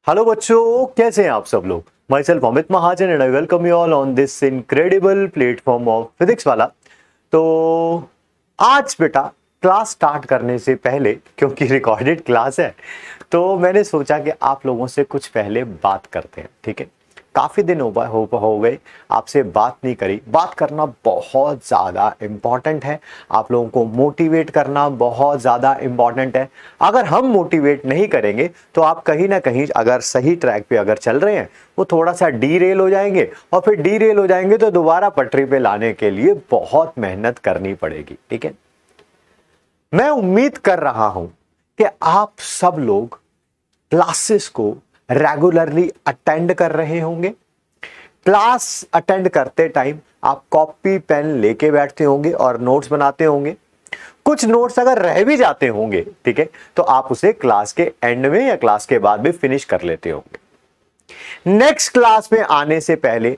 Hello बच्चों, कैसे हैं आप सब लोग। My self Amit Mahajan and I welcome you all on this incredible platform of physics वाला। तो आज बेटा क्लास स्टार्ट करने से पहले, क्योंकि रिकॉर्डेड क्लास है, तो मैंने सोचा कि आप लोगों से कुछ पहले बात करते हैं। ठीक है, काफ़ी दिन हो गए आपसे बात नहीं करी। बात करना बहुत ज़्यादा इम्पॉर्टेंट है, आप लोगों को मोटिवेट करना बहुत ज़्यादा इम्पॉर्टेंट है। अगर हम मोटिवेट नहीं करेंगे तो आप कहीं ना कहीं अगर सही ट्रैक पे अगर चल रहे हैं वो थोड़ा सा डीरेल हो जाएंगे, और फिर डीरेल हो जाएंगे तो दोबारा पटरी पे लाने के लिए बहुत मेहनत करनी पड़ेगी। ठीक है, मैं उम्मीद कर रहा हूं कि आप सब लोग क्लासेस को रेगुलरली अटेंड कर रहे होंगे। क्लास अटेंड करते टाइम आप कॉपी पेन लेके बैठते होंगे और नोट्स बनाते होंगे। कुछ नोट्स अगर रह भी जाते होंगे, ठीक है, तो आप उसे क्लास के एंड में या क्लास के बाद में फिनिश कर लेते होंगे। नेक्स्ट क्लास में आने से पहले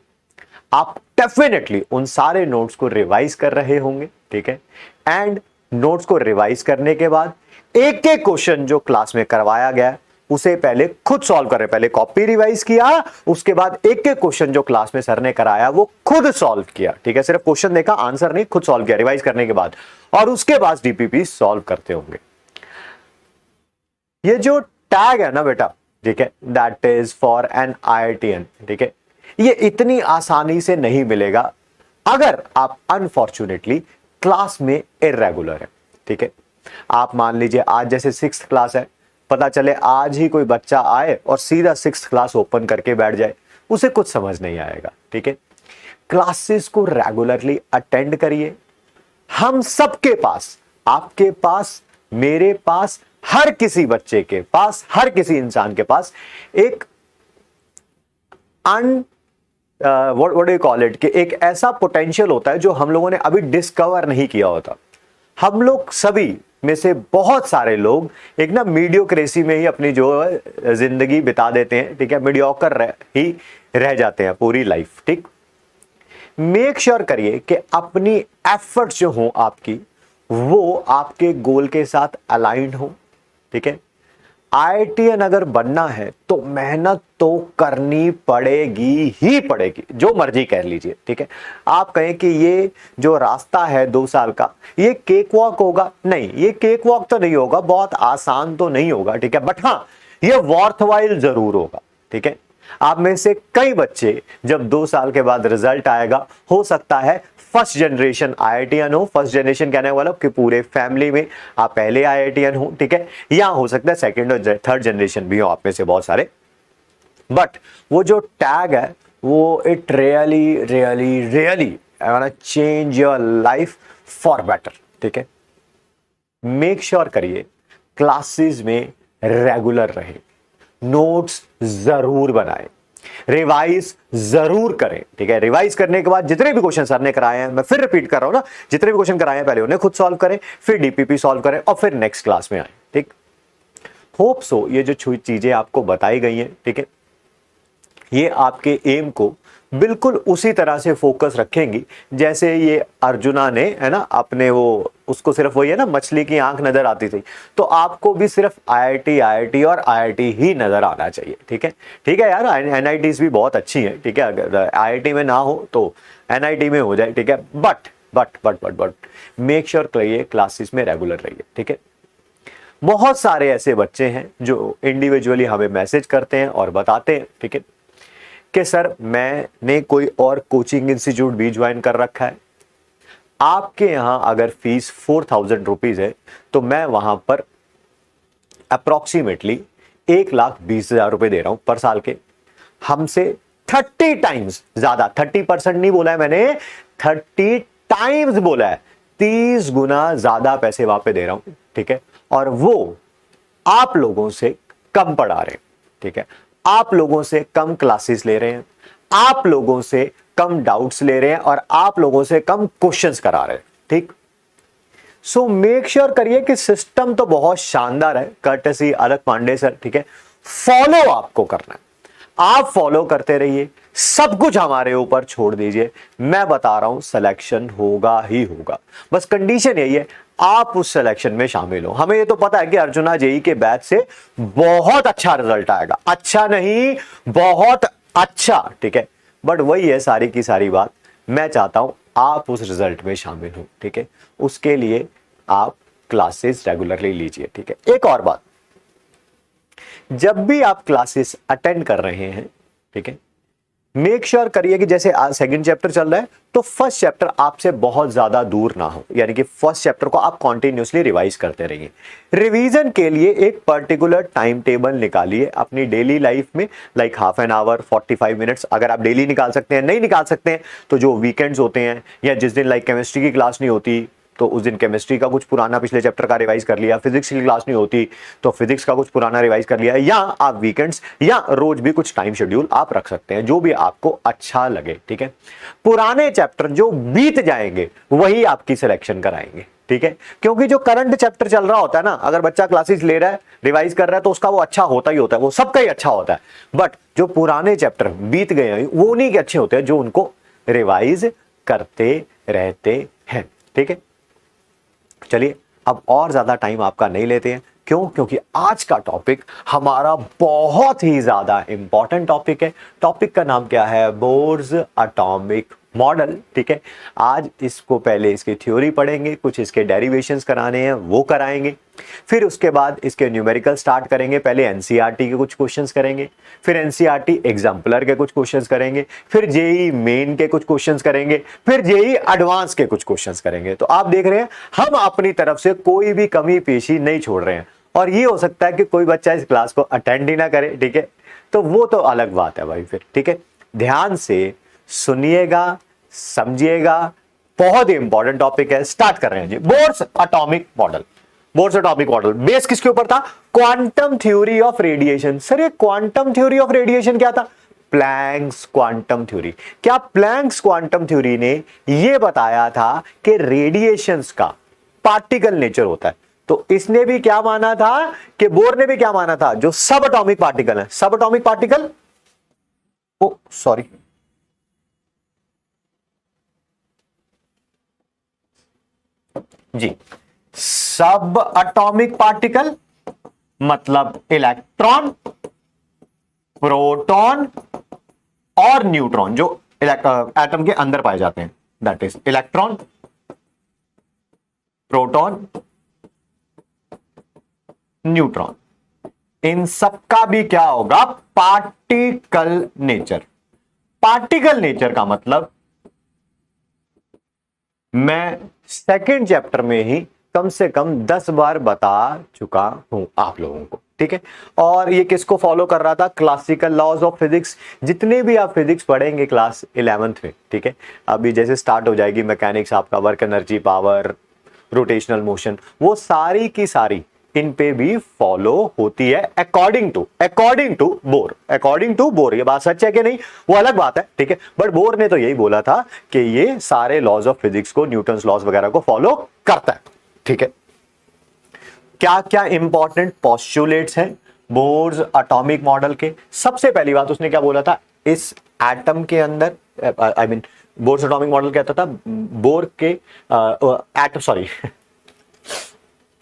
आप डेफिनेटली उन सारे नोट्स को रिवाइज कर रहे होंगे। ठीक है, एंड नोट्स को रिवाइज करने के बाद एक एक क्वेश्चन जो क्लास में करवाया गया उसे पहले खुद सॉल्व करें। पहले कॉपी रिवाइज किया, उसके बाद एक एक क्वेश्चन जो क्लास में सर ने कराया वो खुद सॉल्व किया। ठीक है, सिर्फ क्वेश्चन देखा, आंसर नहीं, खुद सॉल्व किया रिवाइज करने के बाद, और उसके बाद डीपीपी सॉल्व करते होंगे। ये जो टैग है ना बेटा, ठीक है, that is for an IITian। ठीक है, ये इतनी आसानी से नहीं मिलेगा अगर आप अनफॉर्चुनेटली क्लास में इरेगुलर है। ठीक है, आप मान लीजिए आज जैसे 6th क्लास है, पता चले आज ही कोई बच्चा आए और सीधा 6th क्लास ओपन करके बैठ जाए, उसे कुछ समझ नहीं आएगा। ठीक है, क्लासेस को रेगुलरली अटेंड करिए। हम सबके पास, आपके पास, मेरे पास, हर किसी बच्चे के पास, हर किसी इंसान के पास एक व्हाट डू कॉल इट, कि एक ऐसा पोटेंशियल होता है जो हम लोगों ने अभी डिस्कवर नहीं किया होता। हम लोग सभी में से बहुत सारे लोग एक ना मीडियोक्रेसी में ही अपनी जो जिंदगी बिता देते हैं। ठीक है, मीडियोकर ही रह जाते हैं पूरी लाइफ। ठीक, मेक श्योर करिए कि अपनी एफर्ट्स जो हो आपकी वो आपके गोल के साथ अलाइंड हो। ठीक है, IITian अगर बनना है तो मेहनत तो करनी पड़ेगी ही पड़ेगी, जो मर्जी कह लीजिए। ठीक है, आप कहें कि ये जो रास्ता है 2 साल का ये केक वॉक होगा, नहीं, ये केक वॉक तो नहीं होगा, बहुत आसान तो नहीं होगा। ठीक है, बट हाँ, ये वॉर्थवाइल जरूर होगा। ठीक है, आप में से कई बच्चे जब 2 साल के बाद रिजल्ट आएगा, हो सकता है फर्स्ट जनरेशन IITian हो। फर्स्ट जनरेशन कहने वाला कि पूरे फैमिली में आप पहले IITian हो। ठीक है, या हो सकता है सेकंड और थर्ड जनरेशन भी हो आप में से बहुत सारे। बट वो जो टैग है वो it really really really change your life for better. ठीक है, मेक श्योर करिए क्लासेस में रेगुलर रहे, नोट्स जरूर बनाएं, रिवाइज जरूर करें। ठीक है, रिवाइज करने के बाद जितने भी क्वेश्चन सर ने कराए हैं, मैं फिर रिपीट कर रहा हूं ना, जितने भी क्वेश्चन कराए हैं पहले उन्हें खुद सॉल्व करें, फिर डीपीपी सॉल्व करें और फिर नेक्स्ट क्लास में आए। ठीक, होप सो ये जो चीजें आपको बताई गई हैं, ठीक है, ये आपके एम को बिल्कुल उसी तरह से फोकस रखेंगी जैसे ये अर्जुना ने, है ना, अपने वो उसको सिर्फ वही है ना, मछली की आंख नजर आती थी, तो आपको भी सिर्फ IIT और IIT ही नजर आना चाहिए। ठीक है, ठीक है यार, NITs भी बहुत अच्छी है। ठीक है, अगर IIT में ना हो तो NIT में हो जाए। ठीक है, but but but but but make sure करिए क्लासेस में रेगुलर रहिए। ठीक है, बहुत सारे ऐसे बच्चे हैं जो इंडिविजुअली हमें मैसेज करते हैं और बताते हैं, ठीक है, कि सर मैंने कोई और कोचिंग इंस्टीट्यूट भी ज्वाइन कर रखा है, आपके यहां अगर फीस 4000 रुपीज है तो मैं वहां पर अप्रोक्सीमेटली 1,20,000 रुपए दे रहा हूं पर साल के। हमसे 30 टाइम्स ज्यादा, 30% नहीं बोला है मैंने, 30 टाइम्स बोला है, 30 गुना ज्यादा पैसे वहां पे दे रहा हूं। ठीक है, और वो आप लोगों से कम पढ़ा रहे हैं। ठीक है, आप लोगों से कम क्लासेस ले रहे हैं, आप लोगों से कम डाउट्स ले रहे हैं और आप लोगों से कम क्वेश्चंस करा रहे हैं। ठीक, सो मेक श्योर करिए कि सिस्टम तो बहुत शानदार है, कर्टसी अलक पांडे सर। ठीक है, फॉलो आपको करना है, आप फॉलो करते रहिए, सब कुछ हमारे ऊपर छोड़ दीजिए। मैं बता रहा हूं सिलेक्शन होगा ही होगा, बस कंडीशन यही है आप उस सिलेक्शन में शामिल हो। हमें ये तो पता है कि अर्जुना जेई के बैच से बहुत अच्छा रिजल्ट आएगा, अच्छा नहीं बहुत अच्छा, ठीक है। बट वही है सारी की सारी बात, मैं चाहता हूं आप उस रिजल्ट में शामिल हो, ठीक है। उसके लिए आप क्लासेस रेगुलरली लीजिए, ठीक है। एक और बात, जब भी आप क्लासेस अटेंड कर रहे हैं, ठीक है, मेक श्योर करिए कि जैसे आज सेकंड चैप्टर चल रहा है तो फर्स्ट चैप्टर आपसे बहुत ज्यादा दूर ना हो, यानी कि फर्स्ट चैप्टर को आप कॉन्टिन्यूसली रिवाइज करते रहिए। रिवीजन के लिए एक पर्टिकुलर टाइम टेबल निकालिए अपनी डेली लाइफ में, like half an hour 45 minutes, अगर आप डेली निकाल सकते हैं, नहीं निकाल सकते हैं तो जो वीकेंड्स होते हैं या जिस दिन लाइक केमिस्ट्री की क्लास नहीं होती तो उस दिन केमिस्ट्री का कुछ पुराना पिछले चैप्टर का रिवाइज कर लिया, फिजिक्स की क्लास नहीं होती तो फिजिक्स का कुछ पुराना रिवाइज कर लिया, या आप वीकेंड्स या रोज भी कुछ टाइम शेड्यूल आप रख सकते हैं, जो भी आपको अच्छा लगे, ठीक है। पुराने चैप्टर जो बीत जाएंगे वही आपकी सिलेक्शन कराएंगे, ठीक है। क्योंकि जो करंट चैप्टर चल रहा होता है ना, अगर बच्चा क्लासेस ले रहा है, रिवाइज कर रहा है, तो उसका वो अच्छा होता ही होता है, वो सबका ही अच्छा होता है। बट जो पुराने चैप्टर बीत गए हैं वो उन्हीं के अच्छे होते हैं जो उनको रिवाइज करते रहते हैं, ठीक है। चलिए अब और ज्यादा टाइम आपका नहीं लेते हैं, क्यों? क्योंकि आज का टॉपिक हमारा बहुत ही ज्यादा इंपॉर्टेंट टॉपिक है। टॉपिक का नाम क्या है? बोर्स एटॉमिक मॉडल, ठीक है। आज इसको पहले इसकी थ्योरी पढ़ेंगे, कुछ इसके डेरिवेशंस कराने हैं वो कराएंगे, फिर उसके बाद इसके न्यूमेरिकल स्टार्ट करेंगे। पहले एनसीईआरटी के कुछ क्वेश्चंस करेंगे, फिर एनसीईआरटी एग्जाम्पलर के कुछ क्वेश्चंस करेंगे, फिर जेई मेन के कुछ क्वेश्चंस करेंगे, फिर जेई एडवांस के कुछ क्वेश्चंस करेंगे। तो आप देख रहे हैं हम अपनी तरफ से कोई भी कमी पेशी नहीं छोड़ रहे हैं। और ये हो सकता है कि कोई बच्चा इस क्लास को अटेंड ही ना करे, ठीक है, तो वो तो अलग बात है भाई फिर, ठीक है। ध्यान से सुनिएगा, समझिएगा, बहुत ही इंपॉर्टेंट टॉपिक है। स्टार्ट कर रहे हैं जी। Bohr's atomic model. Bohr's atomic model base किसके ऊपर था? Quantum theory of radiation. Sir ये क्वांटम थ्योरी ऑफ रेडिएशन क्या था? Planck's quantum theory. क्या प्लैंक्स क्वांटम थ्योरी ने यह बताया था कि रेडिएशंस का पार्टिकल नेचर होता है? तो इसने भी क्या माना था कि बोर ने भी क्या माना था, जो सब एटॉमिक पार्टिकल है, subatomic particle, oh sorry, जी, सब एटॉमिक पार्टिकल मतलब इलेक्ट्रॉन, प्रोटॉन और न्यूट्रॉन, जो एटम के अंदर पाए जाते हैं, that is electron, proton, neutron. इन सबका भी क्या होगा? Particle nature. पार्टिकल नेचर का मतलब मैं सेकंड चैप्टर में ही कम से कम 10 बार बता चुका हूं आप लोगों को, ठीक है। और ये किसको फॉलो कर रहा था? Classical laws of physics. जितने भी आप फिजिक्स पढ़ेंगे क्लास 11th में, ठीक है, अभी जैसे स्टार्ट हो जाएगी मैकेनिक्स, आपका work energy, power, rotational motion, वो सारी की सारी इन पे भी फॉलो होती है according to Bohr. According to Bohr, ये बात सच है कि नहीं वो अलग बात है, ठीक है। बट बोर ने तो यही बोला था कि ये सारे लॉज ऑफ फिजिक्स को, न्यूटन्स लॉज वगैरह को फॉलो करता है, ठीक है। क्या क्या इंपॉर्टेंट पोस्टुलेट्स हैं बोर्स एटॉमिक मॉडल के? सबसे पहली बात उसने क्या बोला था, इस एटम के अंदर, I mean bourse atomic model कहता था बोर के एटम,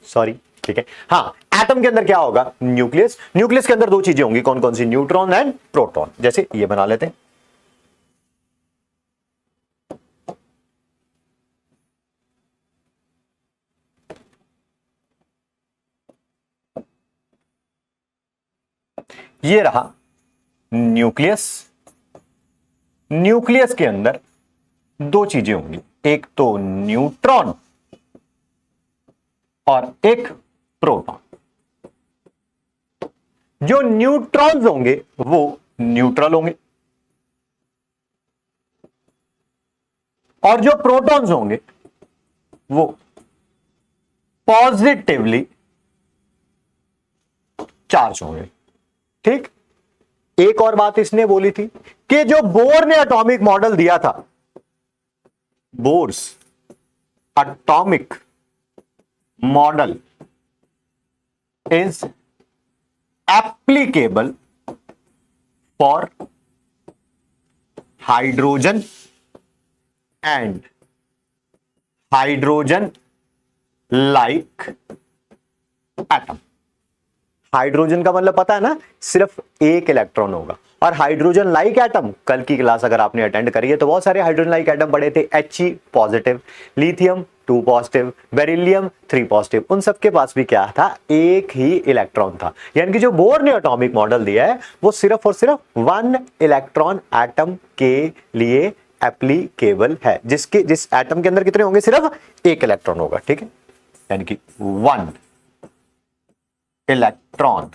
सॉरी, ठीक है, हाँ, एटम के अंदर क्या होगा? न्यूक्लियस। न्यूक्लियस के अंदर दो चीजें होंगी, कौन कौन सी? Neutron and proton. जैसे ये बना लेते हैं, ये रहा न्यूक्लियस। न्यूक्लियस के अंदर दो चीजें होंगी, एक तो न्यूट्रॉन और एक प्रोटॉन। जो न्यूट्रॉन्स होंगे वो न्यूट्रल होंगे और जो प्रोटॉन्स होंगे वो पॉजिटिवली चार्ज होंगे, ठीक। एक और बात इसने बोली थी कि जो बोर ने एटॉमिक मॉडल दिया था, bourse atomic model is applicable for hydrogen and hydrogen like atom. Hydrogen का मतलब पता है ना, सिर्फ एक इलेक्ट्रॉन होगा। और हाइड्रोजन लाइक एटम, कल की क्लास अगर आपने अटेंड करी है तो बहुत सारे हाइड्रोजन लाइक एटम पढ़े थे। He positive, lithium 2 positive, beryllium 3 positive, उन सबके पास भी क्या था, एक ही इलेक्ट्रॉन था। यानी कि जो बोर ने एटॉमिक मॉडल दिया है वो सिर्फ और सिर्फ 1 इलेक्ट्रॉन एटम के लिए एप्लीकेबल है, जिस एटम के अंदर कितने होंगे, सिर्फ एक इलेक्ट्रॉन होगा। ठीक है, यानी कि 1 इलेक्ट्रॉन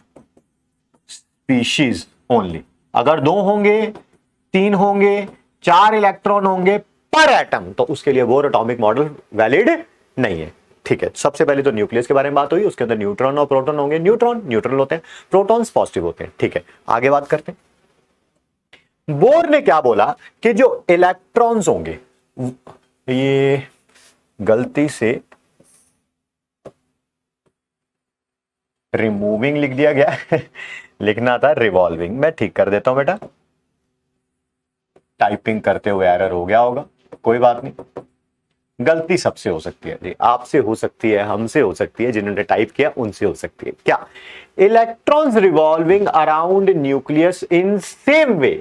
स्पीशीज ओनली। अगर 2 होंगे, 3 होंगे, 4 इलेक्ट्रॉन होंगे पर एटम, तो उसके लिए बोर एटॉमिक मॉडल वैलिड नहीं है। ठीक है, सबसे पहले तो न्यूक्लियस के बारे में बात हुई, उसके अंदर न्यूट्रॉन और प्रोटॉन होंगे। न्यूट्रॉन न्यूट्रल होते हैं, प्रोटॉन्स पॉजिटिव होते हैं। ठीक है, आगे बात करते हैं। बोर ने क्या बोला कि जो इलेक्ट्रॉन्स होंगे, ये गलती से रिमूविंग लिख दिया गया लिखना था रिवॉल्विंग, मैं ठीक कर देता हूं बेटा, टाइपिंग करते हुए एरर हो गया होगा, कोई बात नहीं, गलती सबसे हो सकती है जी, आपसे हो सकती है, हमसे हो सकती है, जिन्होंने टाइप किया उनसे हो सकती है। क्या, electrons revolving around nucleus in same way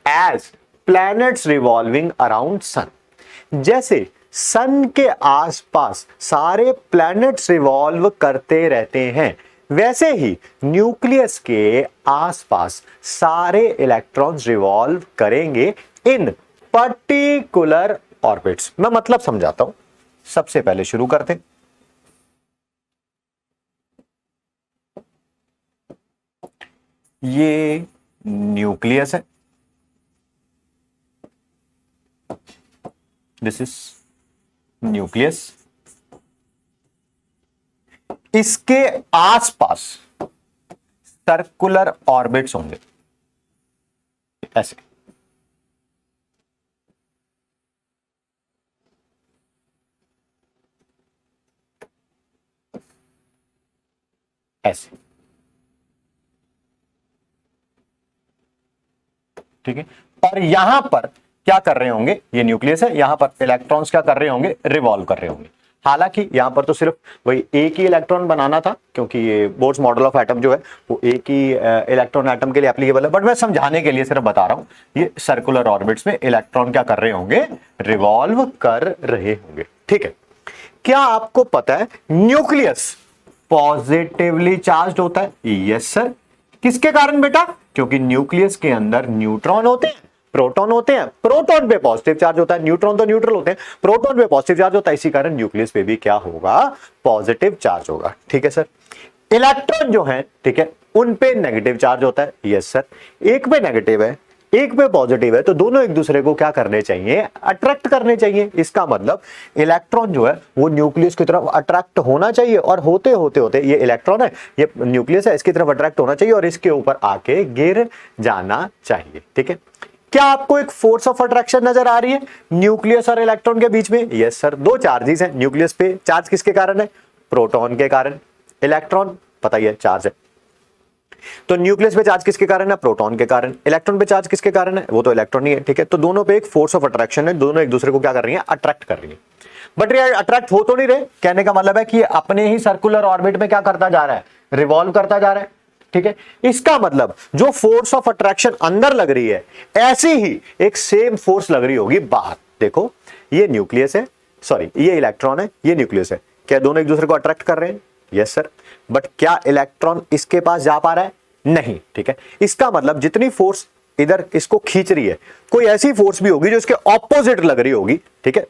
as planets revolving around sun. जैसे सन के आसपास सारे प्लैनेट्स रिवॉल्व करते रहते हैं, वैसे ही न्यूक्लियस के आसपास सारे इलेक्ट्रॉन्स रिवॉल्व करेंगे इन पर्टिकुलर ऑर्बिट्स। मैं मतलब समझाता हूं, सबसे पहले शुरू करते हैं। ये न्यूक्लियस है, दिस इज न्यूक्लियस। इसके आसपास सर्कुलर ऑर्बिट्स होंगे ऐसे, ऐसे। ठीक है, और यहां पर क्या कर रहे होंगे, ये न्यूक्लियस है, यहां पर इलेक्ट्रॉन्स क्या कर रहे होंगे, रिवॉल्व कर रहे होंगे। हालांकि यहां पर तो सिर्फ वही एक ही इलेक्ट्रॉन बनाना था, क्योंकि ये बोर्स मॉडल ऑफ एटम जो है वो एक ही इलेक्ट्रॉन एटम के लिए एप्लीकेबल है, बट मैं समझाने के लिए सिर्फ बता रहा हूं, ये सर्कुलर ऑर्बिट्स में इलेक्ट्रॉन क्या कर रहे होंगे, रिवॉल्व कर रहे होंगे। ठीक है, क्या आपको पता है न्यूक्लियस पॉजिटिवली चार्ज होता है? Yes sir. किसके कारण बेटा? क्योंकि न्यूक्लियस के अंदर न्यूट्रॉन होते हैं, प्रोटॉन होते हैं, प्रोटॉन पे पॉजिटिव चार्ज होता है, न्यूट्रॉन तो न्यूट्रल होते हैं, प्रोटॉन पे पॉजिटिव चार्ज होता है, इसी कारण न्यूक्लियस पे भी क्या होगा, पॉजिटिव चार्ज होगा। ठीक है सर। इलेक्ट्रॉन जो है, ठीक है, उन पे नेगेटिव चार्ज होता है। Yes sir. एक पे नेगेटिव है, एक पे पॉजिटिव है, तो दोनों एक दूसरे को क्या करने चाहिए, अट्रैक्ट करने चाहिए। इसका मतलब इलेक्ट्रॉन जो है वो न्यूक्लियस की तरफ अट्रैक्ट होना चाहिए, और होते होते होते ये इलेक्ट्रॉन है, ये न्यूक्लियस है, इसकी तरफ अट्रैक्ट होना चाहिए और इसके ऊपर आके गिर जाना चाहिए। ठीक है, क्या आपको एक फोर्स ऑफ अट्रैक्शन नजर आ रही है न्यूक्लियस और इलेक्ट्रॉन के बीच में? Yes sir. दो चार्जेस हैं न्यूक्लियस पे, चार्ज किसके कारण है, प्रोटॉन के कारण, इलेक्ट्रॉन पता ही है चार्ज है, तो न्यूक्लियस पे चार्ज किसके कारण है, प्रोटॉन के कारण, इलेक्ट्रॉन पे चार्ज किसके कारण है, वो तो इलेक्ट्रॉन ही है। ठीक है, तो दोनों पे एक फोर्स ऑफ अट्रैक्शन है, दोनों एक दूसरे को क्या कर रही है, अट्रैक्ट कर रही है। बट ये अट्रैक्ट हो तो नहीं रहे, कहने का मतलब है कि अपने ही सर्कुलर ऑर्बिट में क्या करता जा रहा है, रिवॉल्व करता जा रहा है। ठीक है, इसका मतलब जो फोर्स ऑफ अट्रैक्शन अंदर लग रही है, ऐसी ही एक सेम फोर्स लग रही होगी बाहर। देखो, ये न्यूक्लियस है, सॉरी ये इलेक्ट्रॉन है, ये न्यूक्लियस है, क्या दोनों एक दूसरे को अट्रैक्ट कर रहे हैं? Yes sir. बट क्या इलेक्ट्रॉन इसके पास जा पा रहा है? नहीं। ठीक है, इसका मतलब जितनी फोर्स इधर इसको खींच रही है, कोई ऐसी फोर्स भी होगी जो इसके ऑपोजिट लग रही होगी। ठीक है,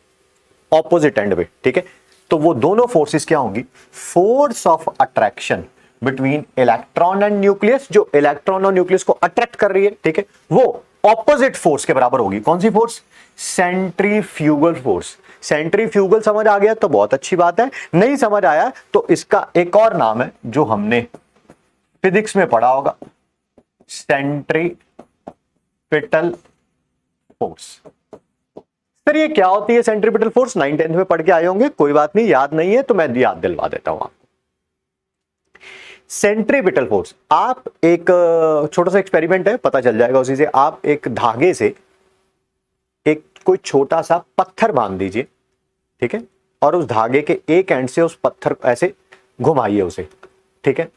ऑपोजिट एंड पे। ठीक है, तो वो दोनों फोर्सेस क्या होंगी, force of attraction between electron and nucleus, जो इलेक्ट्रॉन और न्यूक्लियस को अट्रैक्ट कर रही है। ठीक है, वो ऑपोजिट फोर्स के बराबर होगी। कौन सी फोर्स? Centrifugal force. सेंट्रीफ्यूगल समझ आ गया तो बहुत अच्छी बात है, नहीं समझ आया तो इसका एक और नाम है जो हमने फिजिक्स में पढ़ा होगा, सेंट्रीपिटल फोर्स। सर ये क्या होती है सेंट्रीपिटल फोर्स? 9th-10th में पढ़ के आए होंगे, कोई बात नहीं, याद नहीं है तो मैं याद दिलवा देता हूं आपको। सेंट्रीपिटल फोर्स, आप एक छोटा सा एक्सपेरिमेंट है, पता चल जाएगा उसी से। आप एक धागे से एक कोई छोटा सा पत्थर बांध दीजिए, ठीक है, और उस धागे के एक एंड से उस पत्थर को ऐसे घुमाइए उसे, ठीक है।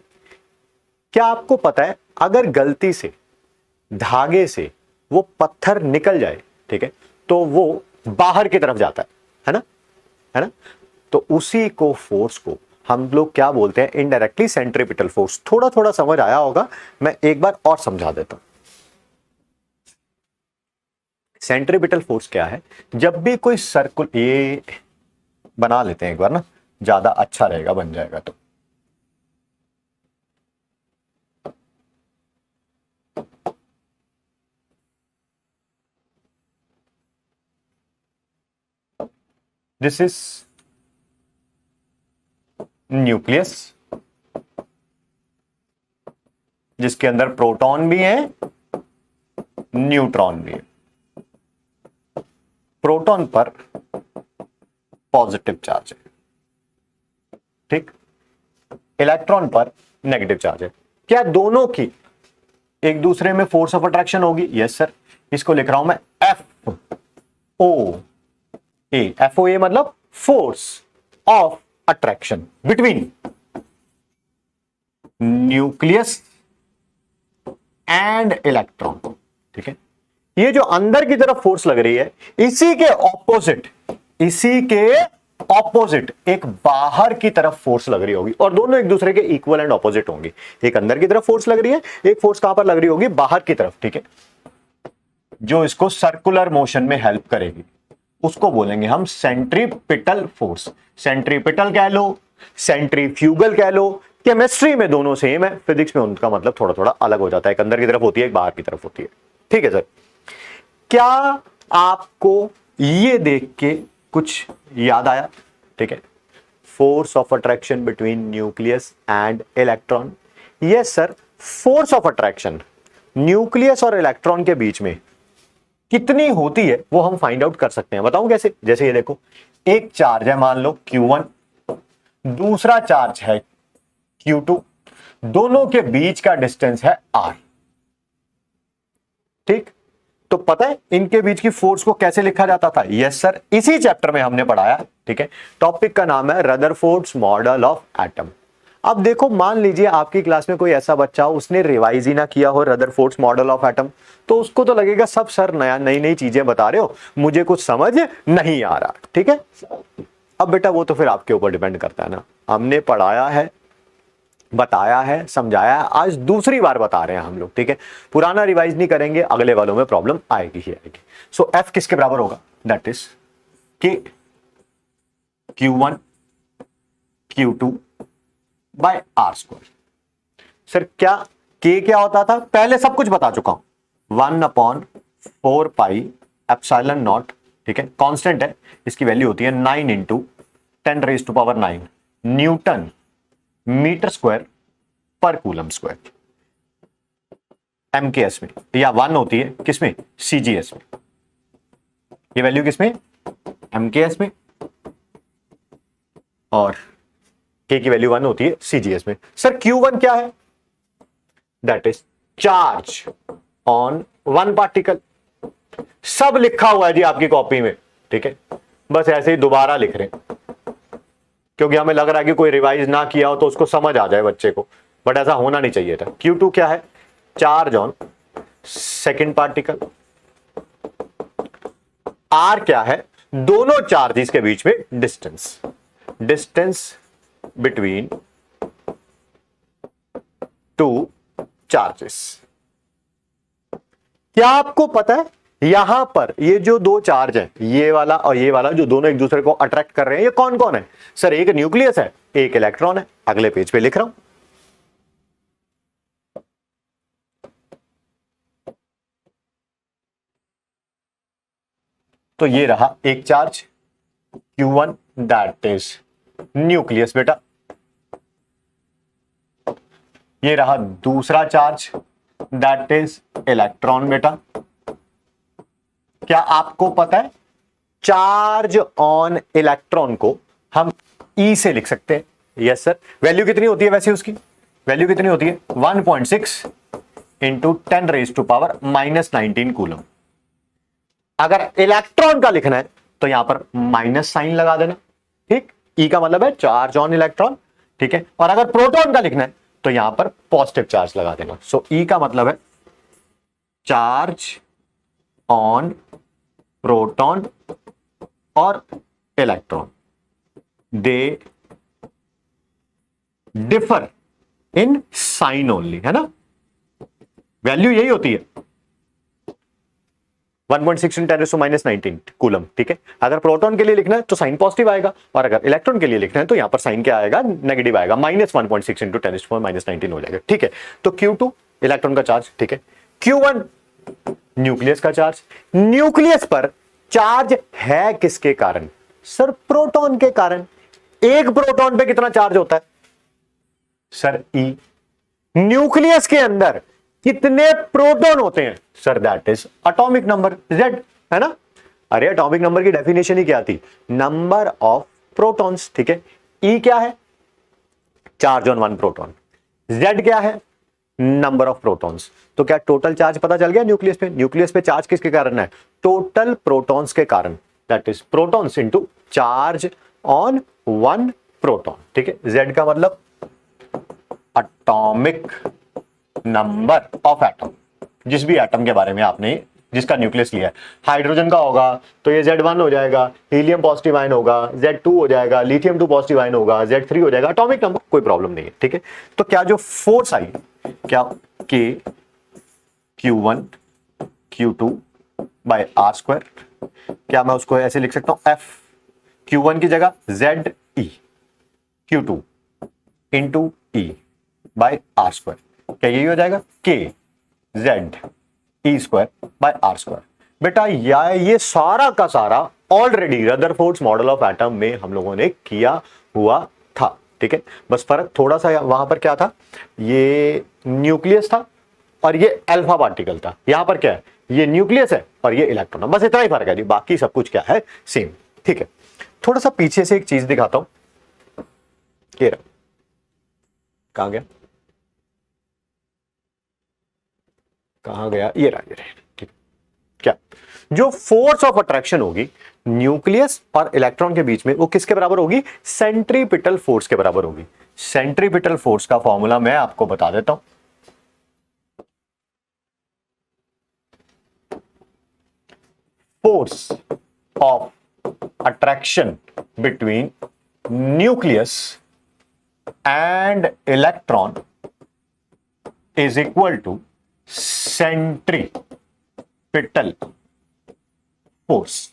क्या आपको पता है अगर गलती से धागे से वो पत्थर निकल जाए, ठीक है, तो वो बाहर की तरफ जाता है ना, है ना। तो उसी को फोर्स को हम लोग क्या बोलते हैं, इनडायरेक्टली सेंट्रीपिटल फोर्स। थोड़ा थोड़ा समझ आया होगा, मैं एक बार और समझा देता हूं। सेंट्रीपिटल फोर्स क्या है, जब भी कोई सर्कुल, ये बना लेते हैं एक बार ना, ज्यादा अच्छा रहेगा, बन जाएगा तो। दिस इज न्यूक्लियस, जिसके अंदर प्रोटॉन भी है, न्यूट्रॉन भी है। प्रोटॉन पर पॉजिटिव चार्ज है, ठीक, इलेक्ट्रॉन पर नेगेटिव चार्ज है। क्या दोनों की एक दूसरे में फोर्स ऑफ अट्रैक्शन होगी? Yes sir. इसको लिख रहा हूं मैं एफ ओ ए। एफ ओ ए मतलब force of attraction between nucleus and electron, ठीक है। ये जो अंदर की तरफ फोर्स लग रही है, इसी के ऑपोजिट एक बाहर की तरफ फोर्स लग रही होगी, और दोनों एक दूसरे के इक्वल एंड ऑपोजिट होंगी। एक अंदर की तरफ फोर्स लग रही है, एक फोर्स कहां पर लग रही होगी, बाहर की तरफ, ठीक है, जो इसको सर्कुलर मोशन में हेल्प करेगी। उसको बोलेंगे हम सेंट्रीपिटल फोर्स। सेंट्रीपिटल कह लो, सेंट्रीफ्यूगल कह लो, केमिस्ट्री में दोनों सेम है, फिजिक्स में उनका मतलब थोड़ा थोड़ा अलग हो जाता है। एक अंदर की तरफ होती है, एक बाहर की तरफ होती है, ठीक है सर। क्या आपको ये देख के कुछ याद आया? ठीक है, force of attraction between nucleus and electron. Yes sir, force of attraction nucleus और इलेक्ट्रॉन के बीच में कितनी होती है वो हम फाइंड आउट कर सकते हैं। बताऊं कैसे? जैसे ये देखो, एक चार्ज है मान लो Q1, दूसरा चार्ज है Q2, दोनों के बीच का डिस्टेंस है R, ठीक। तो पता है इनके बीच की फोर्स को कैसे लिखा जाता था? यस सर, इसी चैप्टर में हमने पढ़ाया, ठीक है। टॉपिक का नाम है रदरफोर्ड्स मॉडल ऑफ एटम। अब देखो, मान लीजिए आपकी क्लास में कोई ऐसा बच्चा हो, उसने रिवाइज ही ना किया हो रदरफोर्ड्स मॉडल ऑफ एटम, तो उसको तो लगेगा सब सर नई नई चीजें बता रहे हो, मुझे कुछ समझ नहीं आ रहा, ठीक है। अब बेटा वो तो फिर आपके ऊपर डिपेंड करता है ना। हमने पढ़ाया है, बताया है, समझाया है, आज दूसरी बार बता रहे हैं हम लोग, ठीक है। पुराना रिवाइज नहीं करेंगे, अगले वालों में प्रॉब्लम आएगी ही आएगी। सो एफ किसके बराबर होगा? दैट इज के Q1 Q2 bye R square. Sir क्या के क्या होता था? पहले सब कुछ बता चुका हूं, 1/4 पाई एप्सिलॉन नॉट, ठीक है, कांस्टेंट है, इसकी वैल्यू होती है 9 × 10⁹ न्यूटन मीटर स्क्वायर पर कूलम स्क्वायर, MKS में, या 1 होती है किसमें? CGS में। ये वैल्यू किसमें? MKS में, और K की वैल्यू 1 होती है CGS में। सर Q1 क्या है? That is charge on one particle. सब लिखा हुआ है जी आपकी कॉपी में, ठीक है, बस ऐसे ही दोबारा लिख रहे हैं, क्योंकि हमें लग रहा है कि कोई रिवाइज ना किया हो तो उसको समझ आ जाए बच्चे को, बट ऐसा होना नहीं चाहिए था। Q2 क्या है? Charge on second particle. R क्या है? दोनों चार्जेस के बीच में distance, distance between two charges. क्या आपको पता है यहां पर ये जो दो चार्ज है, ये वाला और ये वाला, जो दोनों एक दूसरे को अट्रैक्ट कर रहे हैं, ये कौन कौन है? सर एक न्यूक्लियस है, एक इलेक्ट्रॉन है। अगले पेज पे लिख रहा हूं, तो ये रहा एक charge Q1, that is nucleus बेटा। ये रहा दूसरा चार्ज, दैट इज इलेक्ट्रॉन बेटा। क्या आपको पता है चार्ज ऑन इलेक्ट्रॉन को हम E से लिख सकते हैं? Yes sir. वैल्यू कितनी होती है वैसे उसकी? वैल्यू कितनी होती है? 1.6 × 10⁻⁻19 कूलम। अगर इलेक्ट्रॉन का लिखना है तो यहां पर माइनस साइन लगा देना, ठीक, ई का मतलब है चार्ज ऑन इलेक्ट्रॉन, ठीक है। और अगर प्रोटॉन का लिखना है तो यहां पर पॉजिटिव चार्ज लगा देना। सो ई का मतलब है चार्ज ऑन प्रोटॉन और electron, they differ in sign only, है ना, वैल्यू यही होती है 1.6 × 10⁻19 कूलम, ठीक है। अगर प्रोटॉन के लिए लिखना है तो साइन पॉजिटिव आएगा, और अगर इलेक्ट्रॉन के लिए लिखना है तो यहां पर साइन क्या आएगा, नेगेटिव आएगा, -1.6 × 10⁻19 हो जाएगा, ठीक है। तो Q2 इलेक्ट्रॉन का चार्ज, ठीक है। Q1 न्यूक्लियस का चार्ज। न्यूक्लियस पर चार्ज है किसके कारण? सर प्रोटॉन के कारण। एक प्रोटॉन पे कितना चार्ज होता है सर? E। न्यूक्लियस के अंदर कितने प्रोटॉन होते हैं sir? That is atomic number, Z, है ना। अरे एटॉमिक नंबर की डेफिनेशन ही क्या थी? नंबर ऑफ प्रोटॉन्स, ठीक है। E क्या है? Charge on one proton. Z क्या है? Number of protons. तो क्या टोटल चार्ज पता चल गया न्यूक्लियस पे? न्यूक्लियस पे चार्ज किसके कारण है? टोटल प्रोटॉन्स के कारण, that is protons into charge on one proton, ठीक है। Z का मतलब एटॉमिक नंबर ऑफ एटम, जिस भी एटम के बारे में आपने जिसका न्यूक्लियस लिया है। हाइड्रोजन का होगा तो ये Z1 हो जाएगा, हीलियम पॉजिटिव आयन होगा Z2 हो जाएगा, लिथियम 2 पॉजिटिव आयन होगा Z3 हो जाएगा, एटॉमिक नंबर कोई प्रॉब्लम नहीं है, ठीक है। तो क्या जो फोर्स आई, क्या K Q1 Q2 bye R², क्या मैं उसको ऐसे लिख सकता हूं F Q1 की जगह ZE Q2 into E bye R², क्या यही हो जाएगा? K Z E² by R²। बेटा ये सारा का सारा already Rutherford's model of atom में हम लोगों ने किया हुआ था, ठीक है। बस फर्क थोड़ा सा वहां पर क्या था, ये न्यूक्लियस था और ये अल्फा पार्टिकल था। यहां पर क्या है, ये न्यूक्लियस है और ये इलेक्ट्रॉन है, बस इतना ही फर्क है जी, बाकी सब कुछ क्या है, सेम, ठीक है। थोड़ा सा पीछे से एक चीज दिखाता हूं, ये रहा, कहां गया, कहां गया, ये रहा, ठीक। क्या जो फोर्स ऑफ अट्रैक्शन होगी न्यूक्लियस और इलेक्ट्रॉन के बीच में, वो किसके बराबर होगी? सेंट्रीपिटल फोर्स के बराबर होगी। सेंट्रीपिटल फोर्स का फॉर्मूला मैं आपको बता देता हूं। Force of attraction between nucleus and electron is equal to centripetal force.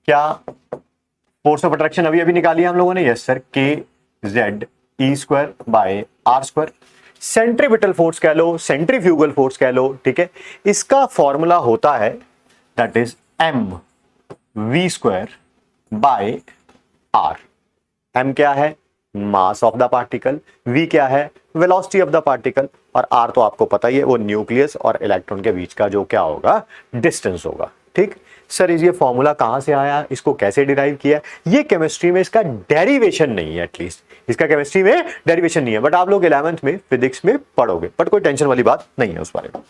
क्या फोर्स ऑफ अट्रैक्शन अभी निकाली हम लोगों ने? Yes sir, K Z E² by R²। Centripetal force कह लो, सेंट्रीफ्यूगल फोर्स कह लो, ठीक है। इसका फॉर्मूला होता है that is mv² by R। m क्या है? Mass of the particle, v क्या है? वेलोसिटी ऑफ द पार्टिकल, और r तो आपको पता ही है, वो न्यूक्लियस और इलेक्ट्रॉन के बीच का जो क्या होगा, डिस्टेंस होगा, ठीक। सर ये फॉर्मूला कहां से आया, इसको कैसे डिराइव किया? ये केमिस्ट्री में इसका डेरिवेशन नहीं है, एटलीस्ट इसका केमिस्ट्री में डेरिवेशन नहीं है, बट आप लोग 11th में फिजिक्स में पढ़ोगे, बट कोई टेंशन वाली बात नहीं है उस बारे में।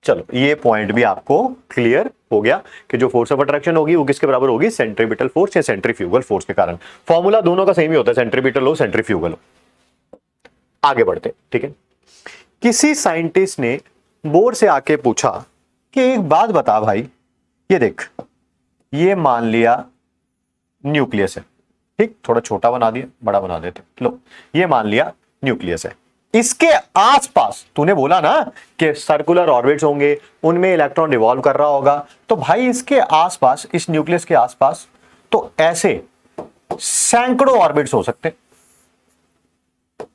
चलो ये पॉइंट भी आपको क्लियर हो गया कि जो फोर्स ऑफ अट्रैक्शन होगी वो किसके बराबर होगी? सेंट्रीपिटल फोर्स या सेंट्रीफ्यूगल फोर्स के कारण। फॉर्मूला दोनों का सेम ही होता है, सेंट्रीपिटल हो सेंट्रीफ्यूगल हो। आगे बढ़ते, ठीक है। किसी साइंटिस्ट ने बोर्ड से आके पूछा कि एक बात बता भाई, ये देख, ये मान लिया न्यूक्लियस है, ठीक, थोड़ा छोटा बना दिया, बड़ा बना देते, लो ये मान लिया न्यूक्लियस है, इसके आसपास तूने बोला ना कि सर्कुलर ऑर्बिट्स होंगे, उनमें इलेक्ट्रॉन रिवॉल्व कर रहा होगा, तो भाई इसके आसपास, इस न्यूक्लियस के आसपास तो ऐसे सैकड़ों ऑर्बिट्स हो सकते,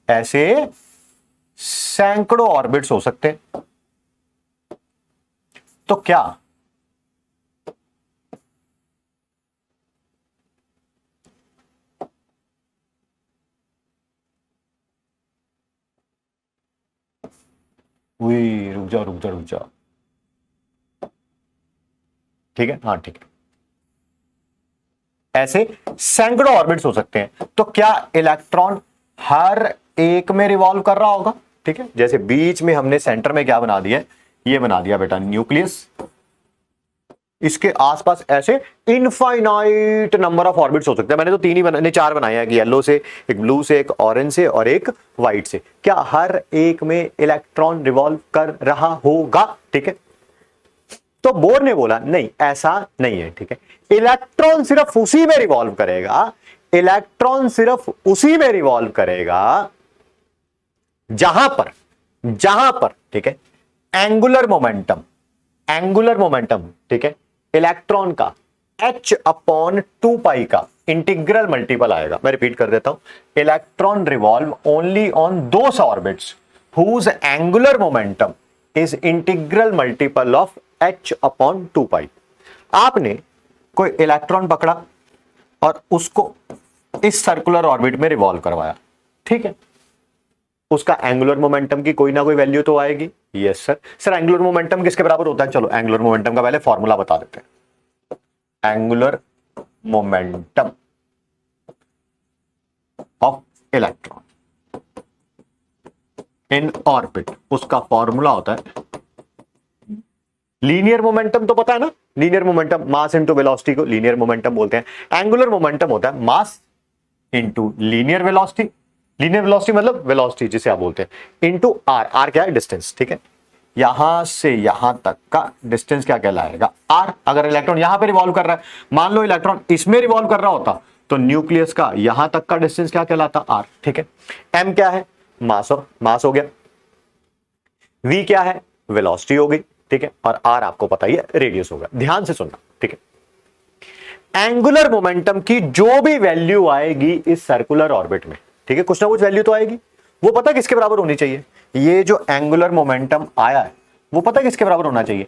ऐसे सैकड़ों ऑर्बिट्स हो सकते। तो क्या रुक जा रुक जा रुक जा, ठीक है, हाँ ठीक है, ऐसे सैकड़ों ऑर्बिट्स हो सकते हैं। तो क्या इलेक्ट्रॉन हर एक में रिवॉल्व कर रहा होगा? ठीक है, जैसे बीच में हमने सेंटर में क्या बना दिया, ये बना दिया बेटा न्यूक्लियस, इसके आसपास ऐसे इनफाइनाइट नंबर ऑफ ऑर्बिट्स हो सकते हैं। मैंने तो 3 ही बनाने, 4 बनाए हैं, येलो से, एक ब्लू से, एक ऑरेंज से और एक व्हाइट से। क्या हर एक में इलेक्ट्रॉन रिवॉल्व कर रहा होगा? ठीक है, तो बोर ने बोला नहीं, ऐसा नहीं है। ठीक है, इलेक्ट्रॉन सिर्फ उसी में रिवॉल्व करेगा, इलेक्ट्रॉन सिर्फ उसी में रिवॉल्व करेगा जहां पर ठीक है, एंगुलर मोमेंटम, ठीक है, इलेक्ट्रॉन का h/2π का इंटीग्रल मल्टीपल आएगा। मैं रिपीट कर देता हूं, electron revolve only on those orbits whose angular momentum is integral multiple of h/2π। आपने कोई इलेक्ट्रॉन पकड़ा और उसको इस सर्कुलर ऑर्बिट में रिवॉल्व करवाया, ठीक है, उसका एंगुलर मोमेंटम की कोई ना कोई वैल्यू तो आएगी। यस सर एंगुलर मोमेंटम किसके बराबर होता है? चलो एंगुलर मोमेंटम का पहले फॉर्मूला बता देते हैं। Angular momentum of electron in orbit, उसका फॉर्मूला होता है लीनियर मोमेंटम, तो पता है ना, linear momentum mass into velocity को लीनियर मोमेंटम बोलते हैं। एंगुलर मोमेंटम होता है mass into linear velocity, linear velocity मतलब वेलोसिटी जिसे आप बोलते हैं, इनटू आर। आर क्या है? डिस्टेंस। ठीक है, यहां से यहां तक का डिस्टेंस क्या कहलाएगा? आर। अगर इलेक्ट्रॉन यहां पे रिवॉल्व कर रहा है, मान लो इलेक्ट्रॉन इसमें रिवॉल्व कर रहा होता तो न्यूक्लियस का यहां तक का डिस्टेंस क्या कहलाता? आर। ठीक है, एम क्या है? मास हो गया। वी क्या है? वेलोसिटी हो गई। ठीक है, और आर आपको पता ही है रेडियस होगा। ध्यान से सुनना, ठीक है, एंगुलर मोमेंटम की जो भी वैल्यू आएगी इस सर्कुलर ऑर्बिट में, ठीक है, कुछ ना कुछ वैल्यू तो आएगी, वो पता किसके बराबर होनी चाहिए? ये जो एंगुलर मोमेंटम आया है वो पता किसके बराबर होना चाहिए?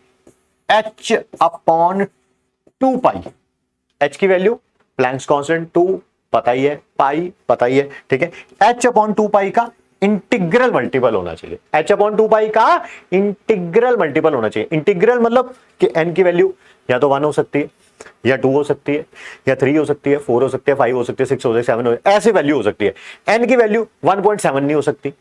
h/2π। h की वैल्यू प्लैंक्स कांस्टेंट 2 पता ही है, पाई पता ही है। ठीक है, h/2π का इंटीग्रल मल्टीपल होना चाहिए, h/2π का इंटीग्रल मल्टीपल होना चाहिए। इंटीग्रल मतलब कि n की वैल्यू या तो 1 हो सकती है, या 2 हो सकती है, या 3 हो सकती है, 4 हो सकती है, 5 हो सकती है, 6 हो सकती है, 7 हो सकती है, ऐसी वैल्यू हो सकती है। n की वैल्यू 1.7 नहीं हो सकती,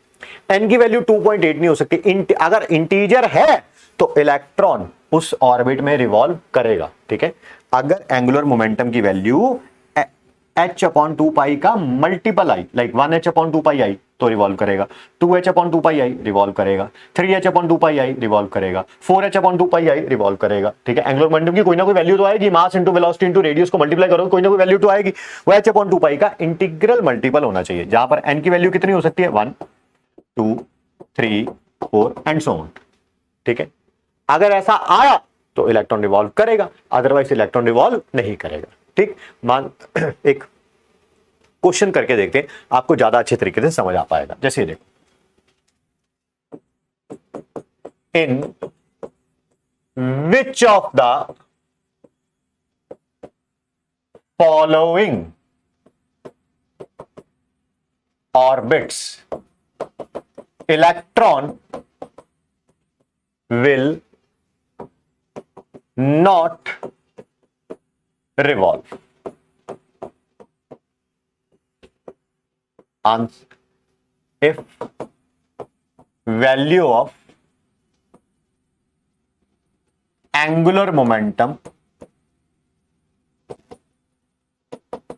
n की वैल्यू 2.8 नहीं हो सकती। अगर इंटीजर है तो इलेक्ट्रॉन उस ऑर्बिट में रिवॉल्व करेगा। ठीक है, अगर एंगुलर मोमेंटम की वैल्यू h/2π का मल्टीपल आई, लाइक 1h/2π आई तो रिवॉल्व करेगा, 2h/2π आई रिवॉल्व करेगा, 3h/2π आई रिवॉल्व करेगा, 4h/2π आई रिवॉल्व करेगा। ठीक है, एंगुलर मोमेंटम की कोई ना कोई वैल्यू तो आएगी, mass into velocity into radius को मल्टीप्लाई करो, कोई ना कोई वैल्यू तो आएगी। वो h/2π का इंटीग्रल मल्टीपल होना चाहिए, जहां पर n की वैल्यू कितनी हो सकती है? 1 2 3 4 एंड सो ऑन। ठीक है, अगर ऐसा आया तो इलेक्ट्रॉन रिवॉल्व करेगा, अदरवाइज इलेक्ट्रॉन रिवॉल्व नहीं करेगा। ठीक, मान एक क्वेश्चन करके देखते हैं, आपको ज्यादा अच्छे तरीके से समझ आ पाएगा। जैसे देखो, in which of the following orbits electron will not revolve? Answer: if value of angular momentum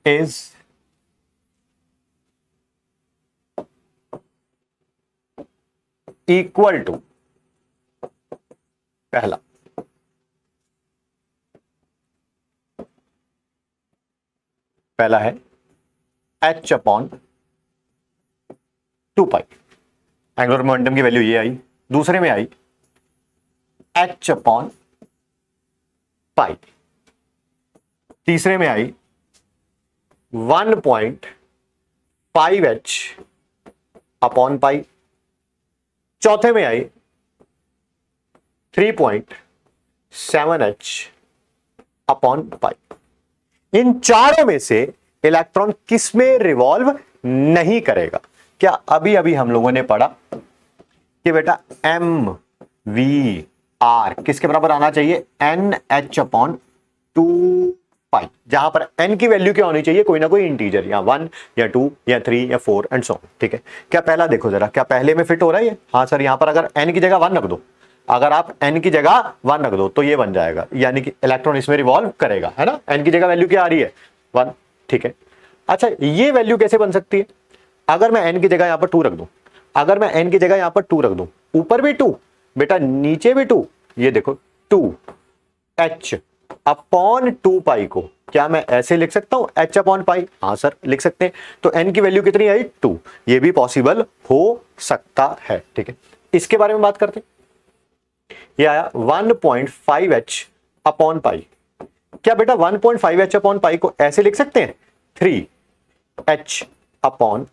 is equal to, पहला, है h/2π। एंगुलर मोमेंटम की वैल्यू ये आई, दूसरे में आई h/π, तीसरे में आई 1.5h/π, चौथे में आई 3.7h/π। इन चारों में से इलेक्ट्रॉन किस में रिवॉल्व नहीं करेगा? क्या अभी अभी हम लोगों ने पढ़ा कि बेटा MVR किसके बराबर आना चाहिए? NH/2π, जहां पर n की वैल्यू क्या होनी चाहिए? कोई ना कोई इंटीजर, या 1 या 2 या 3 या 4 एंड सो ऑन। ठीक है, क्या पहला देखो जरा, क्या पहले में फिट हो रहा है ये? हाँ सर, यहां पर अगर n की जगह 1 रख दो अगर आप n की जगह 1 रख दो तो ये बन जाएगा, यानी कि इलेक्ट्रॉन इसमें रिवॉल्व करेगा, है ना। n की जगह वैल्यू क्या आ रही है 1, ठीक है। अच्छा ये वैल्यू कैसे बन सकती है, अगर मैं n की जगह यहां पर 2 रख दूं, अगर मैं n की जगह यहां पर 2 रख दूं, ऊपर भी 2 बेटा नीचे भी 2, ये देखो 2 h अपॉन 2 पाई को क्या मैं ऐसे लिख सकता हूं h अपॉन पाई, हाँ सर लिख सकते हैं। तो n की वैल्यू कितनी आई 2, ये भी पॉसिबल हो सकता है, ठीक है। इसके बारे में बात करते हैं, ये आया 1.5h अपॉन पाई, क्या बेटा 1.5h अपॉन पाई को ऐसे लिख सकते हैं 3h अपॉन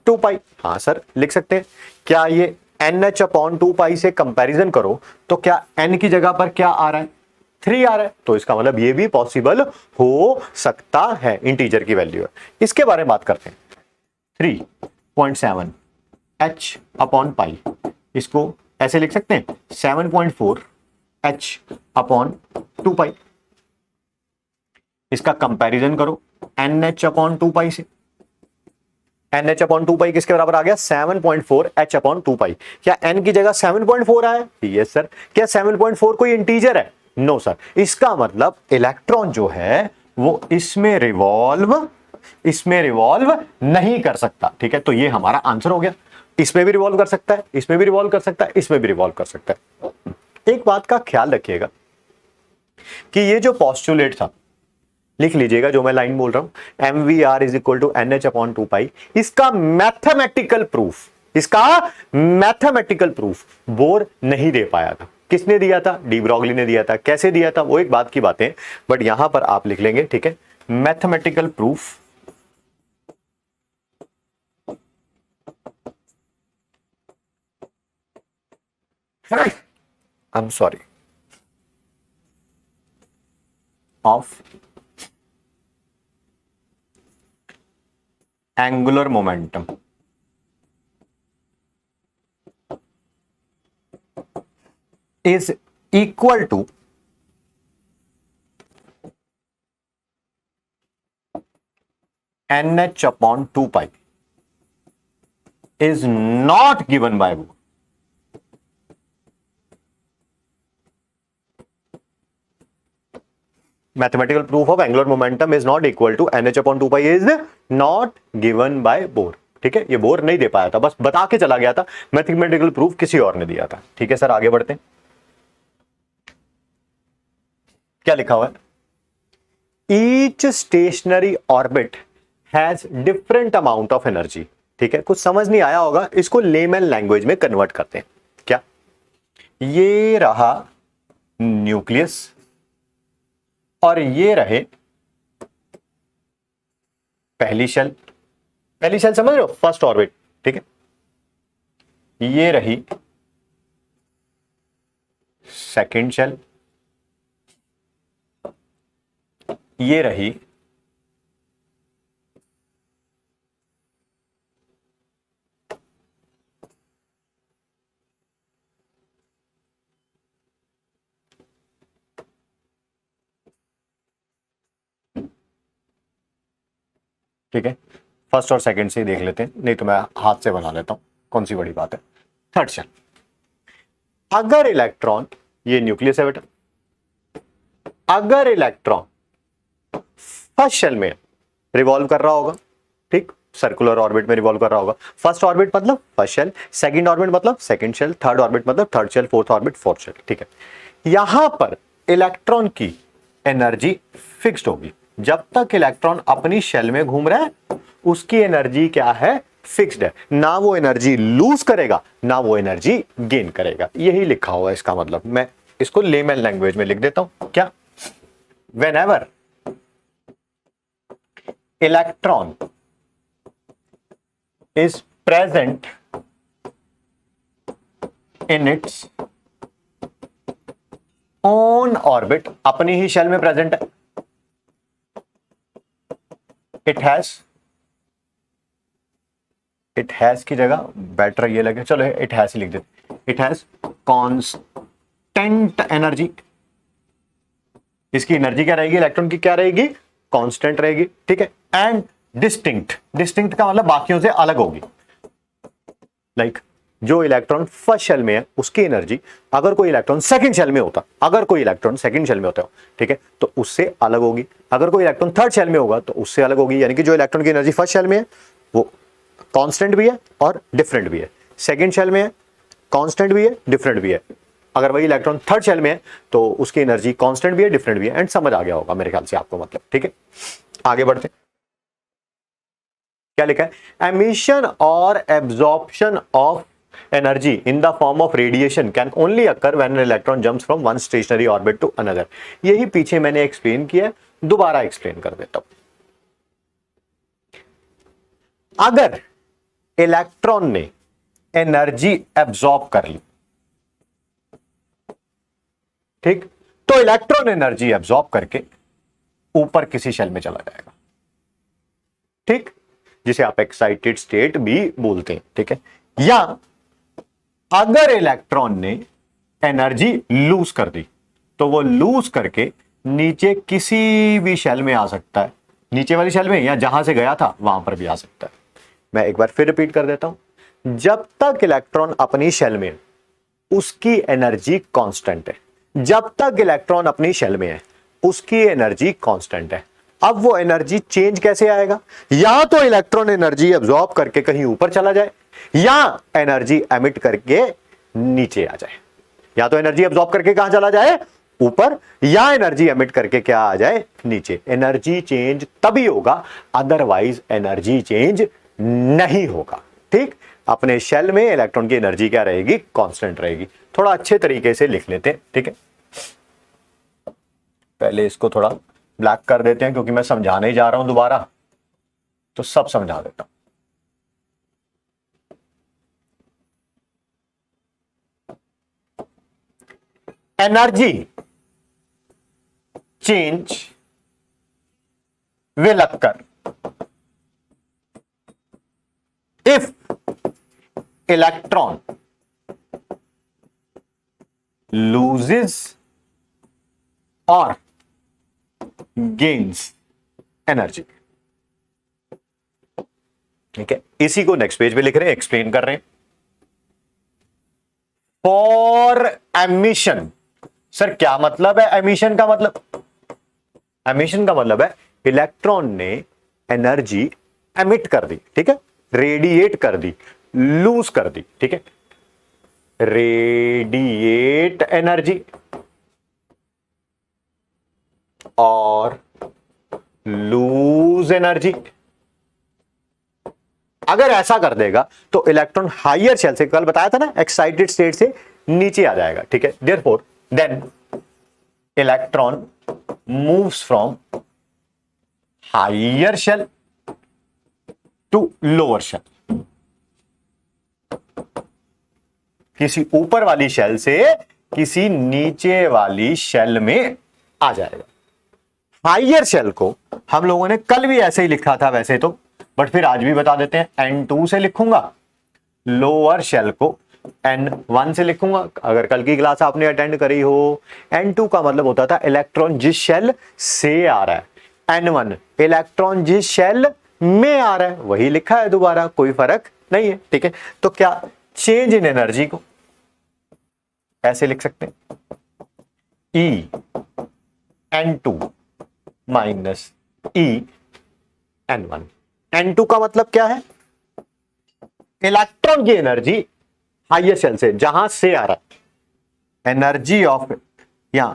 2 पाई, हाँ सर लिख सकते हैं। क्या ये NH अपॉन 2 पाई से कंपैरिजन करो तो क्या n की जगह पर क्या आ रहा है 3 आ रहा है, तो इसका मतलब ये भी पॉसिबल हो सकता है, इंटीजर की वैल्यू है। इसके बारे में बात करते हैं 3.7 h अपॉन पाई, इसको ऐसे लिख सकते हैं 7.4 h अपॉन 2 पाई, इसका कंपैरिजन करो NH अपॉन 2 पाई से, NH अपॉन 2 पाई किसके बराबर आ गया 7.4 h अपॉन 2 पाई, क्या n की जगह 7.4 आया, यस सर। क्या 7.4 कोई इंटीजर है, नो सर। इसका मतलब इलेक्ट्रॉन जो है वो इसमें रिवॉल्व नहीं कर सकता, ठीक है। तो ये हमारा आंसर हो गया, इसमें भी रिवॉल्व कर सकता है, इसमें भी रिवॉल्व कर सकता है, इसमें भी रिवॉल्व कर सकता है। एक बात का ख्याल रखिएगा कि ये जो पॉस्टुलेट था, लिख लीजिएगा जो मैं लाइन बोल रहा हूं MVR is equal to NH upon 2 pi, इसका मैथमेटिकल प्रूफ बोर नहीं दे पाया था। किसने दिया था, डी ब्रॉगली ने दिया था। कैसे दिया था वो एक बात की बात है, बट यहां पर आप लिख लेंगे, ठीक है। Mathematical proof I am sorry of angular momentum is equal to NH upon 2 pi is not given by Bohr. Mathematical proof of angular momentum is not equal to NH upon 2 pi is not given by Bohr. ठीक है, ये bore नहीं दे पाया था, बस बता के चला गया था। मैथमेटिकल प्रूफ किसी और ने दिया था, ठीक है सर। आगे बढ़ते हैं, क्या लिखा हुआ है, each stationery orbit has different amount of energy. ठीक है, कुछ समझ नहीं आया होगा, इसको लेमन लैंग्वेज में कन्वर्ट करते हैं। क्या, ये रहा न्यूक्लियस और ये रहे पहली शेल। पहली शेल समझ रहे हो, फर्स्ट ऑर्बिट। ठीक है, ये रही सेकंड शेल, ये रही ठीक है, फर्स्ट और सेकंड से ही देख लेते हैं, नहीं तो मैं हाथ से बना लेता हूं, कौन सी बड़ी बात है। थर्ड शेल, अगर इलेक्ट्रॉन, ये न्यूक्लियस है बेटा, अगर इलेक्ट्रॉन फर्स्ट शेल में रिवॉल्व कर रहा होगा, ठीक, सर्कुलर ऑर्बिट में रिवॉल्व कर रहा होगा। फर्स्ट ऑर्बिट मतलब फर्स्ट शेल, सेकंड ऑर्बिट मतलब सेकंड शेल, थर्ड ऑर्बिट मतलब third shell, fourth orbit fourth shell. ठीक है, यहां पर इलेक्ट्रॉन की एनर्जी फिक्स्ड होगी। जब तक इलेक्ट्रॉन अपनी शेल में घूम रहा है उसकी एनर्जी क्या है, फिक्स्ड है, ना वो एनर्जी लूज करेगा ना वो एनर्जी गेन करेगा। यही लिखा हुआ है, इसका मतलब मैं इसको लेमन लैंग्वेज में लिख देता हूं। क्या, whenever electron is present in its own orbit, अपनी ही शेल में प्रेजेंट है, it has की जगह बेटर ये लगे, चलो it has ही लिख देते, it has constant एनर्जी। इसकी एनर्जी क्या रहेगी, इलेक्ट्रॉन की क्या रहेगी, कांस्टेंट रहेगी। ठीक है, एंड डिस्टिंक्ट, डिस्टिंक्ट का मतलब बाकियों से अलग होगी। लाइक जो इलेक्ट्रॉन फर्स्ट शेल में है उसकी एनर्जी अगर कोई इलेक्ट्रॉन सेकंड शेल में होता, अगर कोई इलेक्ट्रॉन सेकंड शेल में होता है, ठीक है, तो उससे अलग होगी। अगर कोई इलेक्ट्रॉन थर्ड शेल में होगा तो उससे अलग होगी। यानी कि जो इलेक्ट्रॉन की एनर्जी फर्स्ट शेल में है वो कांस्टेंट भी है और डिफरेंट भी है, सेकंड शेल में है कांस्टेंट भी है डिफरेंट भी है। अगर वही इलेक्ट्रॉन थर्ड शेल में है तो उसकी एनर्जी कांस्टेंट भी है डिफरेंट भी है। एंड समझ आ गया होगा मेरे ख्याल से आपको, मतलब ठीक है। आगे बढ़ते हैं, क्या लिखा है, एमिशन और absorption of energy in the form of radiation can only occur when an electron jumps from one stationary orbit to another. यही पीछे मैंने एक्सप्लेन किया है, दोबारा एक्सप्लेन कर देता हूं। अगर इलेक्ट्रॉन ने एनर्जी एब्जॉर्ब कर ली, ठीक, तो इलेक्ट्रॉन एनर्जी एब्जॉर्ब करके ऊपर किसी शेल में चला जाएगा, ठीक, जिसे आप एक्साइटेड स्टेट भी बोलते हैं, ठीक है। या अगर इलेक्ट्रॉन ने एनर्जी लूज कर दी तो वो लूज करके नीचे किसी भी शेल में आ सकता है, नीचे वाली शेल में या जहां से गया था वहां पर भी आ सकता है। मैं एक बार फिर रिपीट कर देता हूं, जब तक इलेक्ट्रॉन अपनी शेल में है उसकी एनर्जी कांस्टेंट है, जब तक इलेक्ट्रॉन अपनी शेल में है उसकी एनर्जी कांस्टेंट है। अब वो एनर्जी चेंज कैसे आएगा, या तो इलेक्ट्रॉन एनर्जी एब्जॉर्ब करके कहीं ऊपर चला जाए या एनर्जी एमिट करके नीचे आ जाए। या तो एनर्जी एब्जॉर्ब करके कहां चला जाए, ऊपर, या एनर्जी एमिट करके क्या आ जाए, नीचे। एनर्जी चेंज तभी होगा, अदरवाइज एनर्जी चेंज नहीं होगा, ठीक। अपने शेल में इलेक्ट्रॉन की एनर्जी क्या रहेगी, कांस्टेंट रहेगी। थोड़ा अच्छे तरीके से लिख लेते हैं, ठीक है। पहले इसको थोड़ा ब्लैक कर देते हैं क्योंकि मैं समझाने ही जा रहा हूं दोबारा, तो सब समझा देता हूं। Energy change will occur if electron loses or gains energy, ठीक है। इसी को नेक्स्ट पेज पे लिख रहे हैं, एक्सप्लेन कर रहे हैं। फॉर एमिशन, सर क्या मतलब है एमिशन का मतलब, एमिशन का मतलब है इलेक्ट्रॉन ने एनर्जी एमिट कर दी, ठीक है, रेडिएट कर दी, लूज कर दी, ठीक है। रेडिएट एनर्जी और लूज एनर्जी। अगर ऐसा कर देगा तो इलेक्ट्रॉन हायर शेल से, कल बताया था ना, एक्साइटेड स्टेट से नीचे आ जाएगा, ठीक है। Therefore then electron moves from higher shell to lower shell, किसी ऊपर वाली शेल से किसी नीचे वाली शेल में आ जाएगा। हायर शेल को हम लोगों ने कल भी ऐसे ही लिखा था वैसे तो, बट फिर आज भी बता देते हैं, N2 से लिखूंगा। लोअर शेल को N1 से लिखूंगा। अगर कल की क्लास आपने अटेंड करी हो, N2 का मतलब होता था इलेक्ट्रॉन जिस शेल से आ रहा है, N1 इलेक्ट्रॉन जिस शेल में आ रहा है, वही लिखा है दोबारा, कोई फर्क नहीं है, ठीक है। तो क्या चेंज इन एनर्जी को ऐसे लिख सकते हैं, E N2 minus E N1। N2 का मतलब क्या है, इलेक्ट्रॉन की एनर्जी हायर शेल से, जहां से आ रहा है, एनर्जी ऑफ, यहां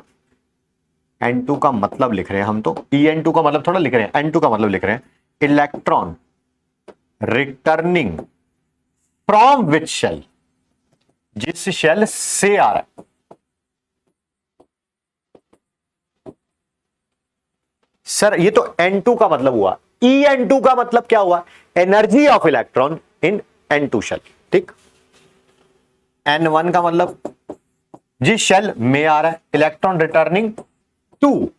N2 का मतलब लिख रहे हैं हम तो, En2 का मतलब थोड़ा लिख रहे हैं, N2 का मतलब लिख रहे हैं electron returning from which shell, जिस शेल से आ रहा है। सर ये तो N2 का मतलब हुआ, En2 का मतलब क्या हुआ, energy of electron in N2 shell, ठीक। N1 का मतलब जिस शेल में आ रहा है, electron returning to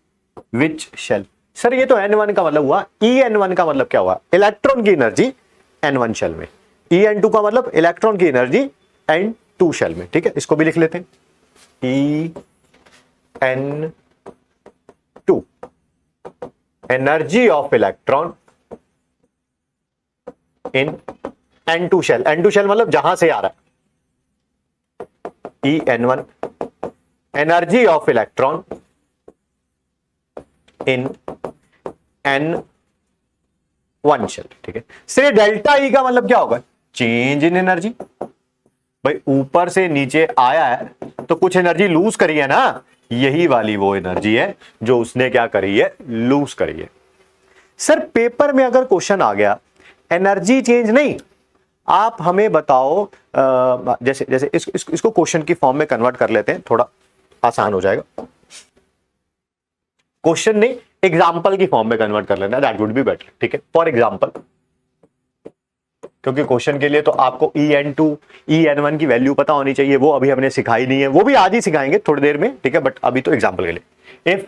which shell. Sir ये तो N1 का मतलब हुआ, En1 का मतलब क्या हुआ, इलेक्ट्रॉन की एनर्जी N1 शेल में, En2 का मतलब इलेक्ट्रॉन की एनर्जी N2 शेल में, ठीक है। इसको भी लिख लेते हैं, En2 energy of electron in N2 shell. N2 shell मतलब जहां से आ रहा है, En1 energy of electron in N1 shell, ठीक है। से डेल्टा ई का मतलब क्या होगा? Change in energy. भाई ऊपर से नीचे आया है तो कुछ एनर्जी लूज करी है ना, यही वाली वो एनर्जी है जो उसने क्या करी है, लूज करी है। सर पेपर में अगर क्वेश्चन आ गया एनर्जी चेंज नहीं, आप हमें बताओ जैसे जैसे इसको क्वेश्चन की फॉर्म में कन्वर्ट कर लेते हैं, थोड़ा आसान हो जाएगा। क्वेश्चन नहीं, एग्जाम्पल की फॉर्म में कन्वर्ट कर लेना, दैट वुड बी बेटर, ठीक है। फॉर एग्जाम्पल, क्योंकि क्वेश्चन के लिए तो आपको En2 En1 की वैल्यू पता होनी चाहिए, वो अभी हमने सिखाई नहीं है, वो भी आज ही सिखाएंगे थोड़ी देर में, ठीक है। बट अभी तो एग्जाम्पल के लिए, if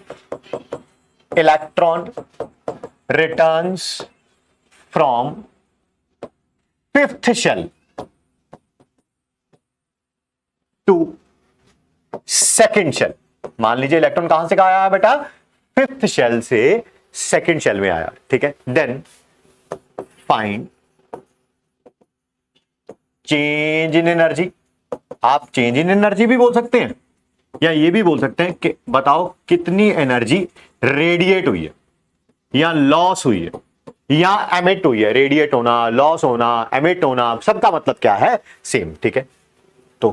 electron returns from fifth shell to second shell, मान लीजिए इलेक्ट्रॉन कहां से कहा आया बेटा, फिफ्थ शेल से सेकेंड शेल में आया, ठीक है। Then find change in energy. आप चेंज इन एनर्जी भी बोल सकते हैं, या ये भी बोल सकते हैं कि बताओ कितनी एनर्जी रेडिएट हुई है या लॉस हुई है या एमिट हुई है। रेडिएट होना, लॉस होना, एमिट होना, सबका मतलब क्या है, सेम, ठीक है। तो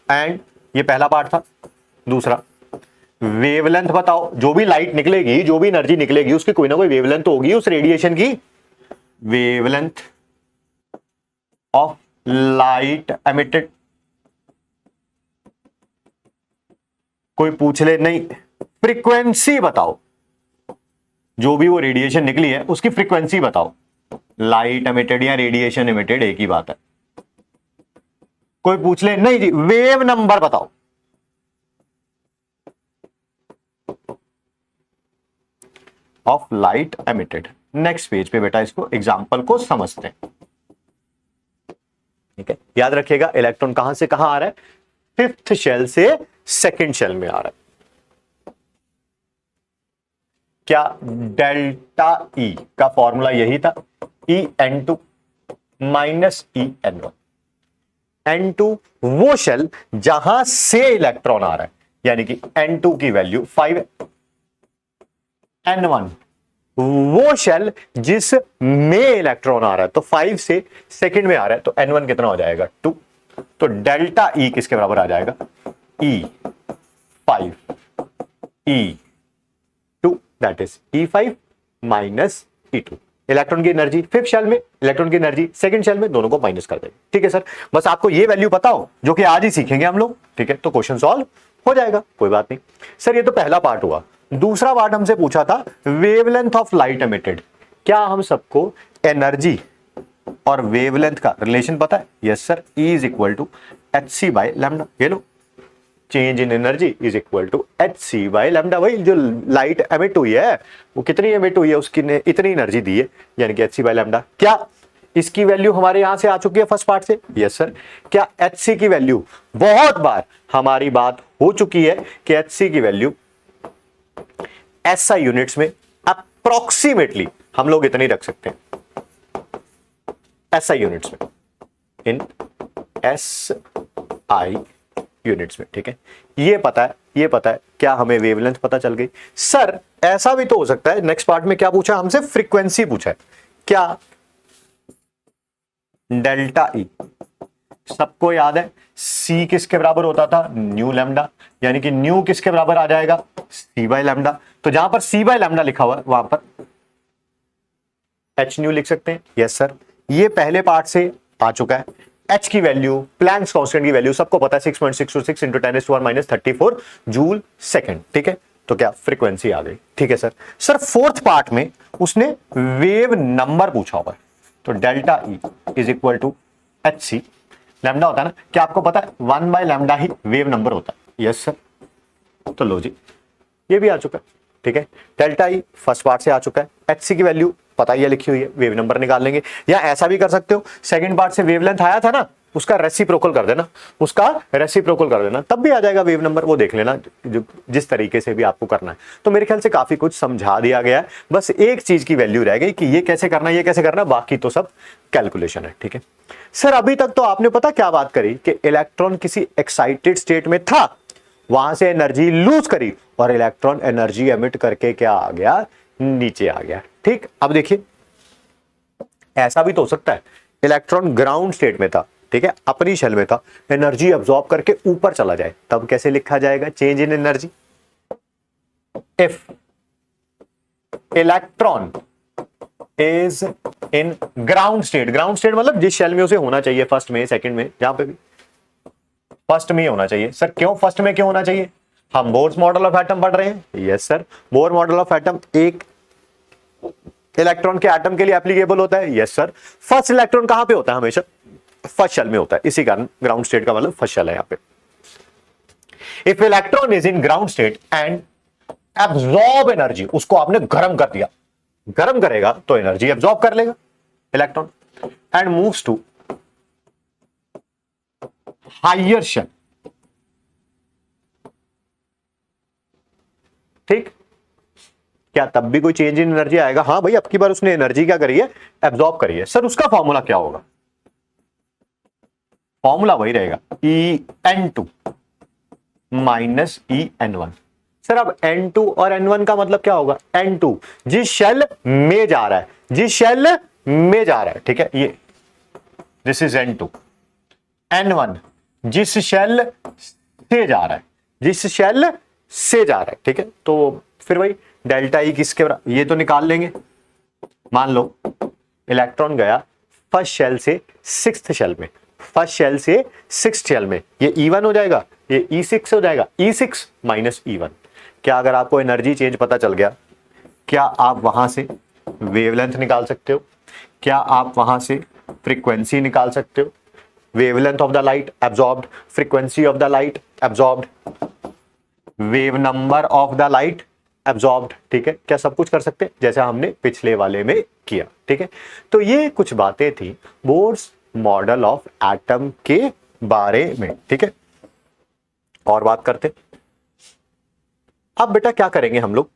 एंड ये पहला पार्ट था। दूसरा, वेवलेंथ बताओ, जो भी लाइट निकलेगी, जो भी एनर्जी निकलेगी, उसकी कोई ना कोई वेवलेंथ होगी उस रेडिएशन की। Wavelength of light emitted. कोई पूछ ले, नहीं, फ्रीक्वेंसी बताओ, जो भी वो रेडिएशन निकली है उसकी फ्रीक्वेंसी बताओ। लाइट एमिटेड या रेडिएशन एमिटेड एक ही बात है। कोई पूछ ले, नहीं जी, वेव नंबर बताओ। Of light emitted. Next page पे बेटा इसको एग्जांपल को समझते हैं, ठीक है। याद रखिएगा इलेक्ट्रॉन कहां से कहां आ रहा है, फिफ्थ शेल से सेकंड शेल में आ रहा है। क्या डेल्टा ई का फॉर्मूला यही था, En2 माइनस En1। N2 वो शेल जहां से इलेक्ट्रॉन आ रहा है, यानी कि N2 की वैल्यू 5 है। N1 वो शेल जिस में इलेक्ट्रॉन आ रहा है, तो 5 से सेकंड में आ रहा है, तो N1 कितना हो जाएगा, 2। तो डेल्टा ई किसके बराबर आ जाएगा, E5 E2, that is E5 minus E2। Electron की एनर्जी फिफ्थ शेल में, इलेक्ट्रॉन की एनर्जी सेकंड शेल में, दोनों को माइनस कर देंगे, ठीक है सर। बस आपको ये वैल्यू पता हो, जो कि आज ही सीखेंगे हम लोग, ठीक है। तो क्वेश्चन सॉल्व हो जाएगा, कोई बात नहीं। सर ये तो पहला पार्ट हुआ। दूसरा पार्ट हमसे पूछा था वेवलेंथ ऑफ लाइट एमिटेड। क्या हम सबको एनर्जी और वेवलेंथ का रिलेशन पता है? Yes sir, E is equal to hc by lambda. ये लो, change in energy is equal to hc by lambda. वही जो लाइट एमिट हुई है वो कितनी एमिट हुई है, उसकी ने इतनी एनर्जी दी है, यानी कि hc बाय लैम्डा। क्या इसकी वैल्यू हमारे यहां से आ चुकी है फर्स्ट पार्ट से? Yes sir. क्या hc की वैल्यू, बहुत बार हमारी बात हो चुकी है कि hc की वैल्यू SI यूनिट्स में अप्रोक्सीमेटली हम लोग इतनी रख सकते हैं, SI यूनिट्स में, इन SI यूनिट्स में, ठीक है। ये पता है, ये पता है। क्या हमें वेवलेंथ पता चल गई? सर ऐसा भी तो हो सकता है, नेक्स्ट पार्ट में क्या पूछा हमसे, फ्रीक्वेंसी पूछा है। क्या डेल्टा ई, सबको याद है C किसके बराबर होता था, न्यू लैम्डा, यानी कि न्यू किसके बराबर आ जाएगा, C बाय लैम्डा। तो जहां पर C बाय लैम्डा लिखा हुआ है वहां पर H न्यू लिख सकते हैं। यस सर, ये पहले पार्ट से आ चुका है। H की वैल्यू, प्लैंक्स कांस्टेंट की वैल्यू सबको पता है, 6.626 इंटू 10⁻⁻34 जूल सेकंड, ठीक है। तो क्या फ्रीक्वेंसी आ गई, ठीक है सर। सर फोर्थ पार्ट में उसने वेव नंबर पूछा हुआ है, तो delta E is equal to HC, lambda होता है ना, क्या आपको पता है 1 बाय लैम्डा ही वेव नंबर होता है? Yes sir. तो लो जी, ये भी आ चुका है, ठीक है। डेल्टा ई फर्स्ट पार्ट से आ चुका है, HC की वैल्यू पता ही है, लिखी हुई है, वेव नंबर निकाल लेंगे। या ऐसा भी कर सकते हो, सेकंड पार्ट से वेवलेंथ आया था ना, उसका रेसिप्रोकल कर देना, उसका रेसिप्रोकल कर देना, तब भी आ जाएगा वेव नंबर। वो देख लेना जो जिस तरीके से भी आपको करना है। तो मेरे ख्याल से काफी कुछ समझा दिया गया है, बस एक चीज की वैल्यू रह गई कि ये कैसे करना है, ये कैसे करना है, बाकी तो सब कैलकुलेशन है। ठीक है सर, अभी तक तो आपने पता क्या बात करी कि इलेक्ट्रॉन किसी एक्साइटेड स्टेट में था, वहां से एनर्जी लूज करी और इलेक्ट्रॉन एनर्जी एमिट करके क्या आ गया, नीचे आ गया। ठीक, अब देखिए ऐसा भी तो हो सकता है इलेक्ट्रॉन ग्राउंड स्टेट में था, ठीक है, अपनी शेल में था, एनर्जी अब्सॉर्ब करके ऊपर चला जाए, तब कैसे लिखा जाएगा change in energy? If electron is in ground state, ground state मतलब जिस शेल में उसे होना चाहिए, फर्स्ट में, सेकंड में, जहां पे भी फर्स्ट में ही होना चाहिए। सर क्यों फर्स्ट में क्यों होना चाहिए? हम बोर्स मॉडल ऑफ एटम पढ़ रहे हैं। Yes sir, Bohr model of atom एक इलेक्ट्रॉन के एटम के लिए एप्लीकेबल होता है। यस सर, फर्स्ट इलेक्ट्रॉन कहां पे होता है? हमेशा फर्स्ट शेल में होता है, इसी कारण ग्राउंड स्टेट का मतलब फर्स्ट शेल है यहां पे। If electron is in ground state and absorb energy, उसको आपने गर्म कर दिया, गर्म करेगा तो एनर्जी एब्सॉर्ब कर लेगा electron and moves to higher shell. ठीक, क्या तब भी कोई चेंज इन एनर्जी आएगा? हाँ भाई, अब की बार उसने एनर्जी क्या करी है, एब्सॉर्ब करी है। सर उसका फॉर्मूला क्या होगा? फॉर्मूला वही रहेगा En2 माइनस En1। सर अब N2 और N1 का मतलब क्या होगा? N2 जिस शेल में जा रहा है, जिस शेल में जा रहा है, ठीक है, ये दिस इज N2, N1 जिस शेल से जा रहा है, जिस शेल से जा रहा है, ठीक है। तो फिर भाई डेल्टा ई किसके बराबर, ये तो निकाल लेंगे। मान लो इलेक्ट्रॉन गया फर्स्ट शेल से सिक्स्थ शेल में, फर्स्ट शेल से सिक्स्थ शेल में, ये E1 हो जाएगा, ये E6 हो जाएगा, E6 माइनस E1। क्या अगर आपको एनर्जी चेंज पता चल गया, क्या आप वहां से वेवलेंथ निकाल सकते हो? क्या आप वहां से फ्रीक्वेंसी निकाल सकते हो? Wavelength of the light absorbed, frequency of the light absorbed, wave number of the light absorbed, ठीक है। क्या सब कुछ कर सकते हैं जैसा हमने पिछले वाले में किया, ठीक है। तो ये कुछ बातें थी बोर्स मॉडल ऑफ एटम के बारे में, ठीक है। और बात करते, अब बेटा क्या करेंगे हम लोग,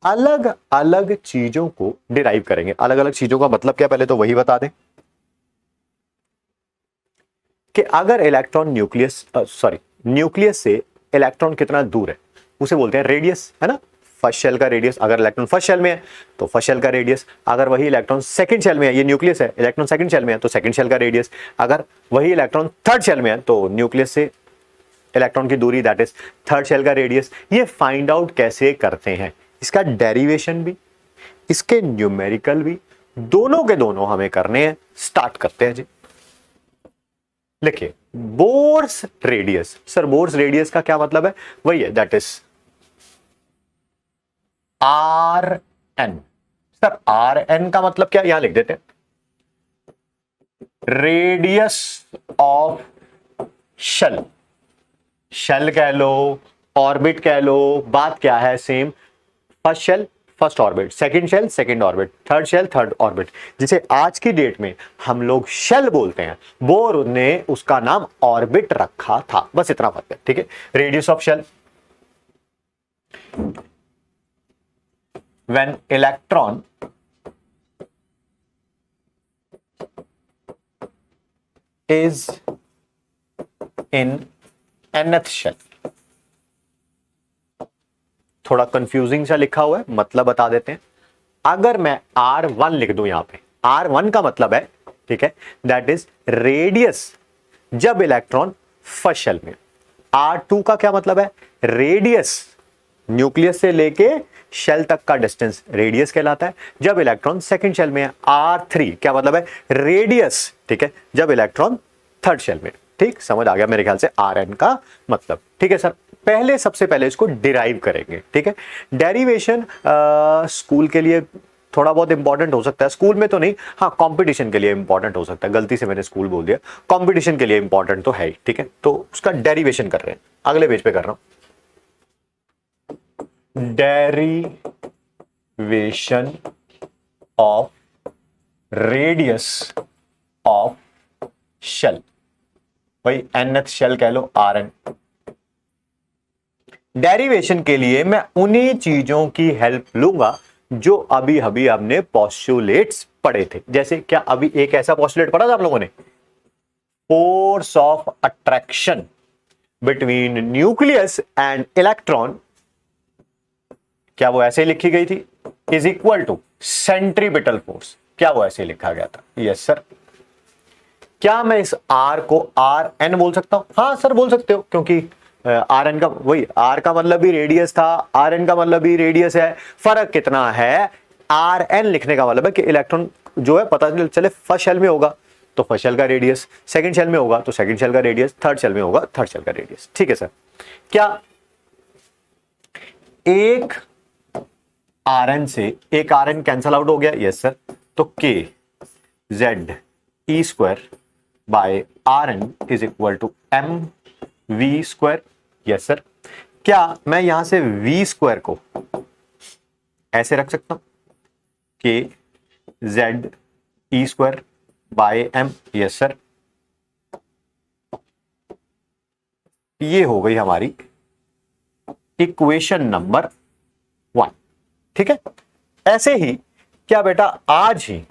अलग अलग चीजों को डिराइव करेंगे। अलग अलग चीजों का मतलब क्या, पहले तो वही बता दें कि अगर इलेक्ट्रॉन न्यूक्लियस से इलेक्ट्रॉन कितना दूर है उसे बोलते हैं रेडियस, है ना। फर्स्ट शेल का रेडियस, अगर इलेक्ट्रॉन फर्स्ट शेल में है तो फर्स्ट शेल का रेडियस, अगर वही इलेक्ट्रॉन सेकंड शेल में है, ये न्यूक्लियस है, इलेक्ट्रॉन सेकंड शेल में है तो सेकंड शेल का रेडियस, अगर वही इलेक्ट्रॉन थर्ड शेल में है तो न्यूक्लियस से इलेक्ट्रॉन की दूरी, दैट इज थर्ड शेल का रेडियस। ये फाइंड आउट कैसे करते हैं, इसका डेरिवेशन भी, इसके न्यूमेरिकल भी, दोनों के दोनों हमें करने हैं। स्टार्ट करते हैं जी। लिखिए Bohr's radius. Sir Bohr's radius का क्या मतलब है? वही है, that is R N. Sir R N का मतलब क्या, यहां लिख देते हैं, रेडियस ऑफ शेल। शेल कह लो, ऑर्बिट कह लो, बात क्या है same. First shell first orbit, second shell second orbit, third shell third orbit, जिसे आज की डेट में हम लोग शेल बोलते हैं, बोर ने उसका नाम ऑर्बिट रखा था, बस इतना फर्क है, ठीक है। Radius of shell, when electron is in nth shell. थोड़ा कंफ्यूजिंग सा लिखा हुआ है, मतलब बता देते हैं। अगर मैं R1 लिख दूं यहां पे, R1 का मतलब है, ठीक है, दैट इज रेडियस जब इलेक्ट्रॉन फर्स्ट शेल में। R2 का क्या मतलब है? रेडियस न्यूक्लियस से लेके शेल तक का डिस्टेंस रेडियस कहलाता है जब इलेक्ट्रॉन सेकंड शेल में है। R3 क्या मतलब है? रेडियस, ठीक है, जब इलेक्ट्रॉन थर्ड शेल में। ठीक, समझ आ गया मेरे ख्याल से Rn का मतलब, ठीक है सर। पहले सबसे पहले इसको डिराइव करेंगे, ठीक है। डेरिवेशन स्कूल के लिए थोड़ा बहुत इंपॉर्टेंट हो सकता है, स्कूल में तो नहीं, हाँ कंपटीशन के लिए इंपॉर्टेंट हो सकता है। गलती से मैंने स्कूल बोल दिया, कंपटीशन के लिए इंपॉर्टेंट तो है ही, ठीक है। तो उसका डेरिवेशन कर रहे हैं, अगले पेज पे कर रहा हूं। Derivation of radius of shell, भाई nth शेल कह लो Rn। डेरिवेशन के लिए मैं उन्हीं चीजों की हेल्प लूंगा जो अभी अभी हमने पोस्टुलेट्स पढ़े थे। जैसे क्या अभी एक ऐसा पोस्टुलेट पढ़ा था आप लोगों ने, force of attraction between nucleus and electron, क्या वो ऐसे लिखी गई थी, is equal to centripetal force, क्या वो ऐसे लिखा गया था? Yes sir. क्या मैं इस आर को आर एन बोल सकता हूं? हाँ सर बोल सकते हो, क्योंकि आर एन का वही, आर का मतलब भी रेडियस था, आर एन का मतलब भी रेडियस है। फर्क कितना है, आर एन लिखने का मतलब है कि इलेक्ट्रॉन जो है पता चले फर्स्ट शेल में होगा तो फर्स्ट शेल का रेडियस, सेकंड शेल में होगा तो सेकंड शेल का रेडियस, थर्ड शेल में होगा थर्ड शेल का रेडियस। ठीक है सर। क्या एक आर एन से एक आर एन कैंसल आउट हो गया? Yes sir. तो K Z E square by R N is equal to M we square. Yes sir. क्या मैं यहां से वी स्क्वायर को ऐसे रख सकता हूं, K Z E square by M? Yes sir. ये हो गई हमारी इक्वेशन नंबर 1। ठीक है। ऐसे ही क्या बेटा आज ही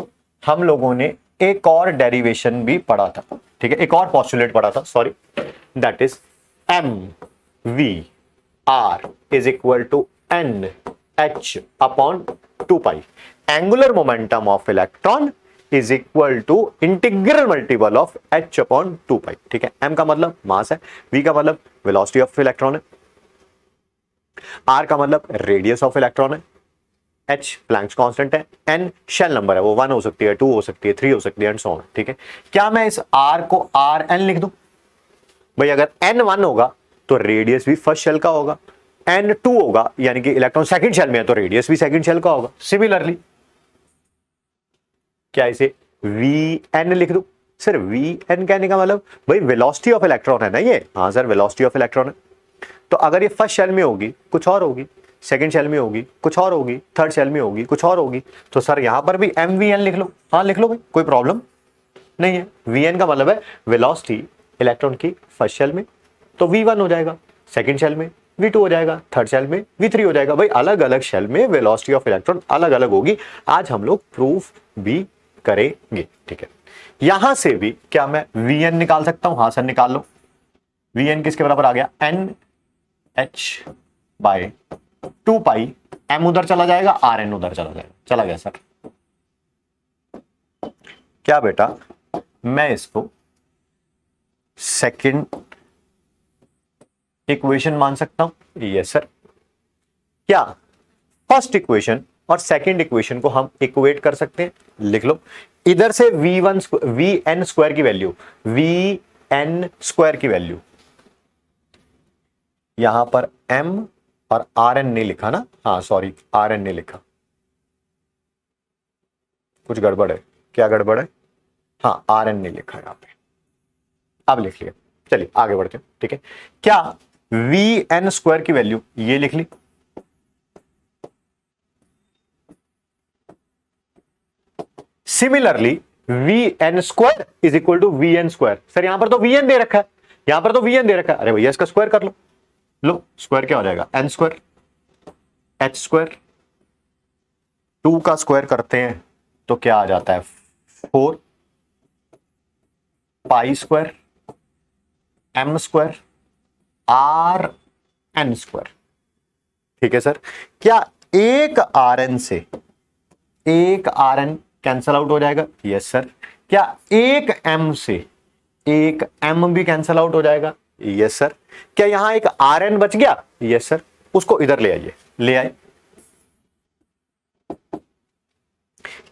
हम लोगों ने एक और डेरिवेशन भी पढ़ा था। ठीक है, एक और पोस्टुलेट पढ़ा था, sorry, that is M V R is equal to N H upon 2 pi. Angular momentum of electron is equal to integral multiple of H upon 2 pi. ठीक है, एम का मतलब मास है, वी का मतलब वेलोसिटी ऑफ इलेक्ट्रॉन है, are का मतलब रेडियस ऑफ इलेक्ट्रॉन है, एच प्लैंक्स कांस्टेंट है, एन शेल नंबर है, वो 1 हो सकती है, 2 हो सकती है, 3 हो सकती है एंड सो ऑन। ठीक है। क्या मैं इस आर को आर एन लिख दूं? भाई अगर एन 1 होगा तो रेडियस भी फर्स्ट शेल का होगा, एन 2 होगा यानी कि इलेक्ट्रॉन सेकंड शेल में है तो रेडियस भी सेकंड शेल का होगा। सिमिलरली क्या इसे वी एन लिख दूं? सर वी एन कहने का मतलब भाई वेलोसिटी ऑफ इलेक्ट्रॉन है ना ये। हाँ सर, वेलोसिटी ऑफ इलेक्ट्रॉन है। तो अगर ये फर्स्ट शेल में होगी कुछ और होगी, सेकंड शेल में होगी कुछ और होगी, थर्ड शेल में होगी कुछ और होगी, तो सर यहां पर भी एम वी एन लिख लो। हाँ लिख लो भाई, कोई प्रॉब्लम नहीं है। वी एन का मतलब है वेलोसिटी इलेक्ट्रॉन की फर्स्ट शेल में, तो वी वन हो जाएगा, सेकंड शेल में वी टू हो जाएगा, थर्ड शेल में वी थ्री हो जाएगा। भाई अलग अलग शेल में वेलोसिटी ऑफ इलेक्ट्रॉन अलग अलग होगी। आज हम लोग प्रूफ भी करेंगे। ठीक है। यहां से भी क्या मैं वी एन निकाल सकता हूं? हाँ सर निकाल लो। वी एन किसके बराबर आ गया? एन एच बाय 2 पाई, एम उधर चला जाएगा, आर एन उधर चला जाएगा, चला गया सर। क्या बेटा मैं इसको सेकंड इक्वेशन मान सकता हूं? Yes sir. क्या फर्स्ट इक्वेशन और सेकंड इक्वेशन को हम इक्वेट कर सकते हैं? लिख लो। इधर से वी एन स्क्वायर की वैल्यू, वी एन स्क्वायर की वैल्यू, यहां पर एम और आर एन नहीं लिखा ना, हाँ सॉरी आर एन नहीं लिखा, कुछ गड़बड़ है। क्या गड़बड़ है? हाँ आर एन नहीं लिखा यहां पे, अब लिख लिया। चलिए आगे बढ़ते हैं। ठीक है। क्या वी एन स्क्वायर की वैल्यू ये लिख ली, similarly v n square is equal to v n square. Sir यहां पर तो वी एन दे रखा है, यहां पर तो वी एन दे रखा है, अरे भैया इसका स्क्वायर कर लो। लो स्क्वायर क्या हो जाएगा? एन स्क्वायर एच स्क्वायर, 2 का स्क्वायर करते हैं तो क्या आ जाता है? 4 pi square M square R N square. ठीक है सर। क्या एक आर एन से एक आर एन कैंसल आउट हो जाएगा? Yes sir. क्या एक एम से एक एम भी कैंसल आउट हो जाएगा? Yes sir. क्या यहां एक आर एन बच गया? Yes sir. उसको इधर ले आइए, ले आए।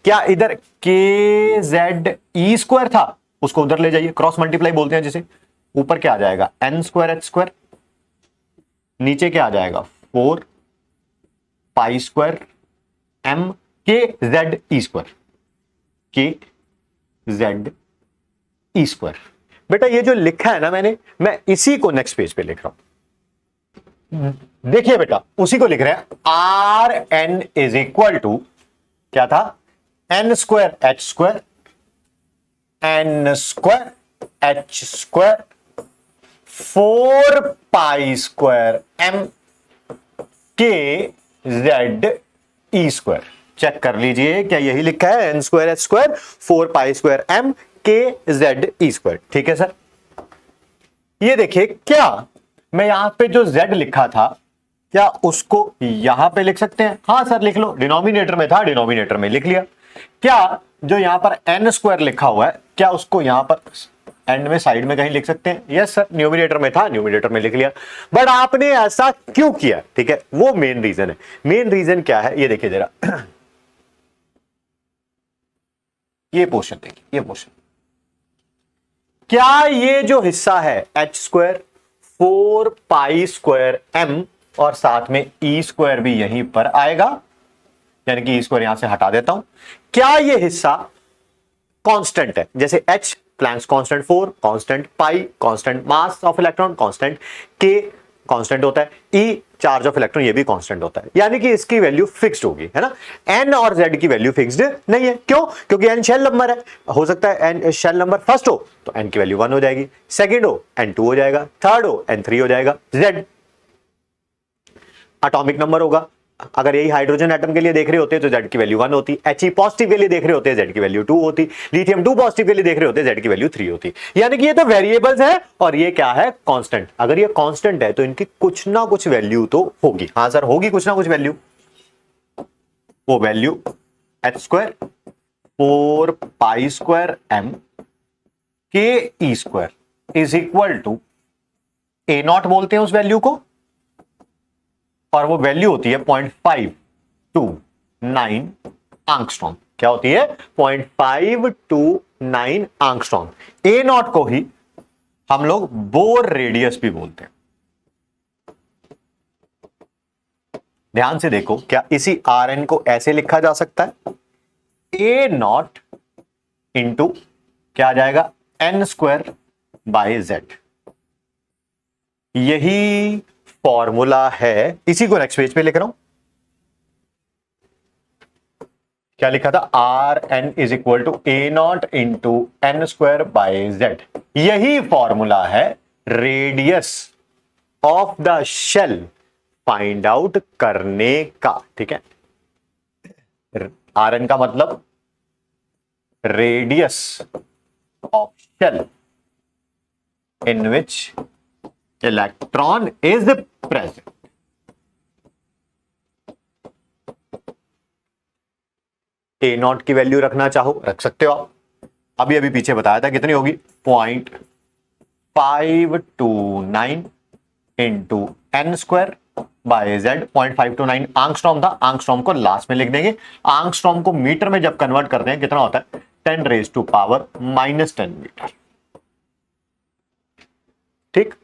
क्या इधर के जेड ई स्क्वायर था, उसको उधर ले जाइए, क्रॉस मल्टीप्लाई बोलते हैं जिसे। ऊपर क्या आ जाएगा? एन स्क्वायर एच स्क्वायर, नीचे क्या आ जाएगा? 4 pi square M K Z E square, के जेड ई स्क्वायर। बेटा ये जो लिखा है ना मैंने, मैं इसी को नेक्स्ट पेज पे लिख रहा हूं। देखिए बेटा उसी को लिख रहे हैं। R N is equal to क्या था? N square H square, N square H square 4 pi square M K Z ई स्क्वायर। चेक कर लीजिए क्या यही लिखा है, N square H square 4 pi square M K Z ई स्क्वायर। ठीक है सर, ये देखिए क्या मैं यहां पे जो z लिखा था क्या उसको यहां पे लिख सकते हैं? हाँ सर लिख लो, डिनोमिनेटर में था, डिनोमिनेटर में लिख लिया। क्या जो यहां पर एन स्क्वायर लिखा हुआ है क्या उसको यहां पर एंड में साइड में कहीं लिख सकते हैं? यस सर, न्यूमिनेटर में था, न्यूमिनेटर में लिख लिया। बट आपने ऐसा क्यों किया? ठीक है, वो मेन रीजन है। मेन रीजन क्या है ये देखिए जरा ये पोर्शन देखिए, ये पोर्शन, क्या ये जो हिस्सा है H square 4 pi square M और साथ में ई स्क्वायर भी यहीं पर आएगा, यानी कि ई स्क्वायर यहां से हटा देता हूं, क्या ये हिस्सा कांस्टेंट है? जैसे H Planck's constant, 4 constant, pi constant, mass of electron constant, के कांस्टेंट होता है, ई चार्ज ऑफ इलेक्ट्रॉन ये भी कांस्टेंट होता है, यानी कि इसकी वैल्यू फिक्स्ड होगी, है ना। एन और जेड की वैल्यू फिक्स्ड नहीं है, क्यों? क्योंकि एन शेल नंबर है, हो सकता है एन शेल नंबर फर्स्ट हो तो एन की वैल्यू 1 हो जाएगी, सेकंड हो एन 2 हो जाएगा, थर्ड हो एन 3 हो जाएगा। जेड एटॉमिक नंबर होगा, अगर यही हाइड्रोजन एटम के लिए देख रहे होते तो जेड की वैल्यू 1 होती, He पॉजिटिव के लिए देख रहे होते जेड की वैल्यू 2 होती, लिथियम 2 पॉजिटिव के लिए देख रहे होते जेड की वैल्यू 3 होती। यानी कि ये तो वेरिएबल्स है और ये क्या है? कांस्टेंट। अगर ये कांस्टेंट है तो इनकी कुछ ना कुछ वैल्यू तो होगी। हाँ सर होगी कुछ ना कुछ वैल्यू। वो value h square 4 pi square M k e square is equal to A naught बोलते हैं उस वैल्यू को, और वो वैल्यू होती है 0.529 एंगस्ट्रॉम। क्या होती है? 0.529 एंगस्ट्रॉम। ए नॉट को ही हम लोग बोर रेडियस भी बोलते हैं। ध्यान से देखो, क्या इसी आर एन को ऐसे लिखा जा सकता है? ए नॉट इंटू क्या आ जाएगा? N square by Z. यही फॉर्मूला है, इसी को नेक्स्ट पेज पे लिख रहा हूं। क्या लिखा था? R N is equal to A nought into N square by Z. यही फॉर्मूला है radius of the shell find out करने का। ठीक है, आर एन का मतलब radius of shell in which electron is present. A nought की value रखना चाहो रख सकते हो आप। अभी अभी पीछे बताया था कितनी होगी? 0.529 into N square by Z. 0.529 angstrom था, एंगस्ट्रॉम को लास्ट में लिख देंगे। एंगस्ट्रॉम को मीटर में जब कन्वर्ट करते हैं कितना होता है? 10⁻⁻10 मीटर। ठीक,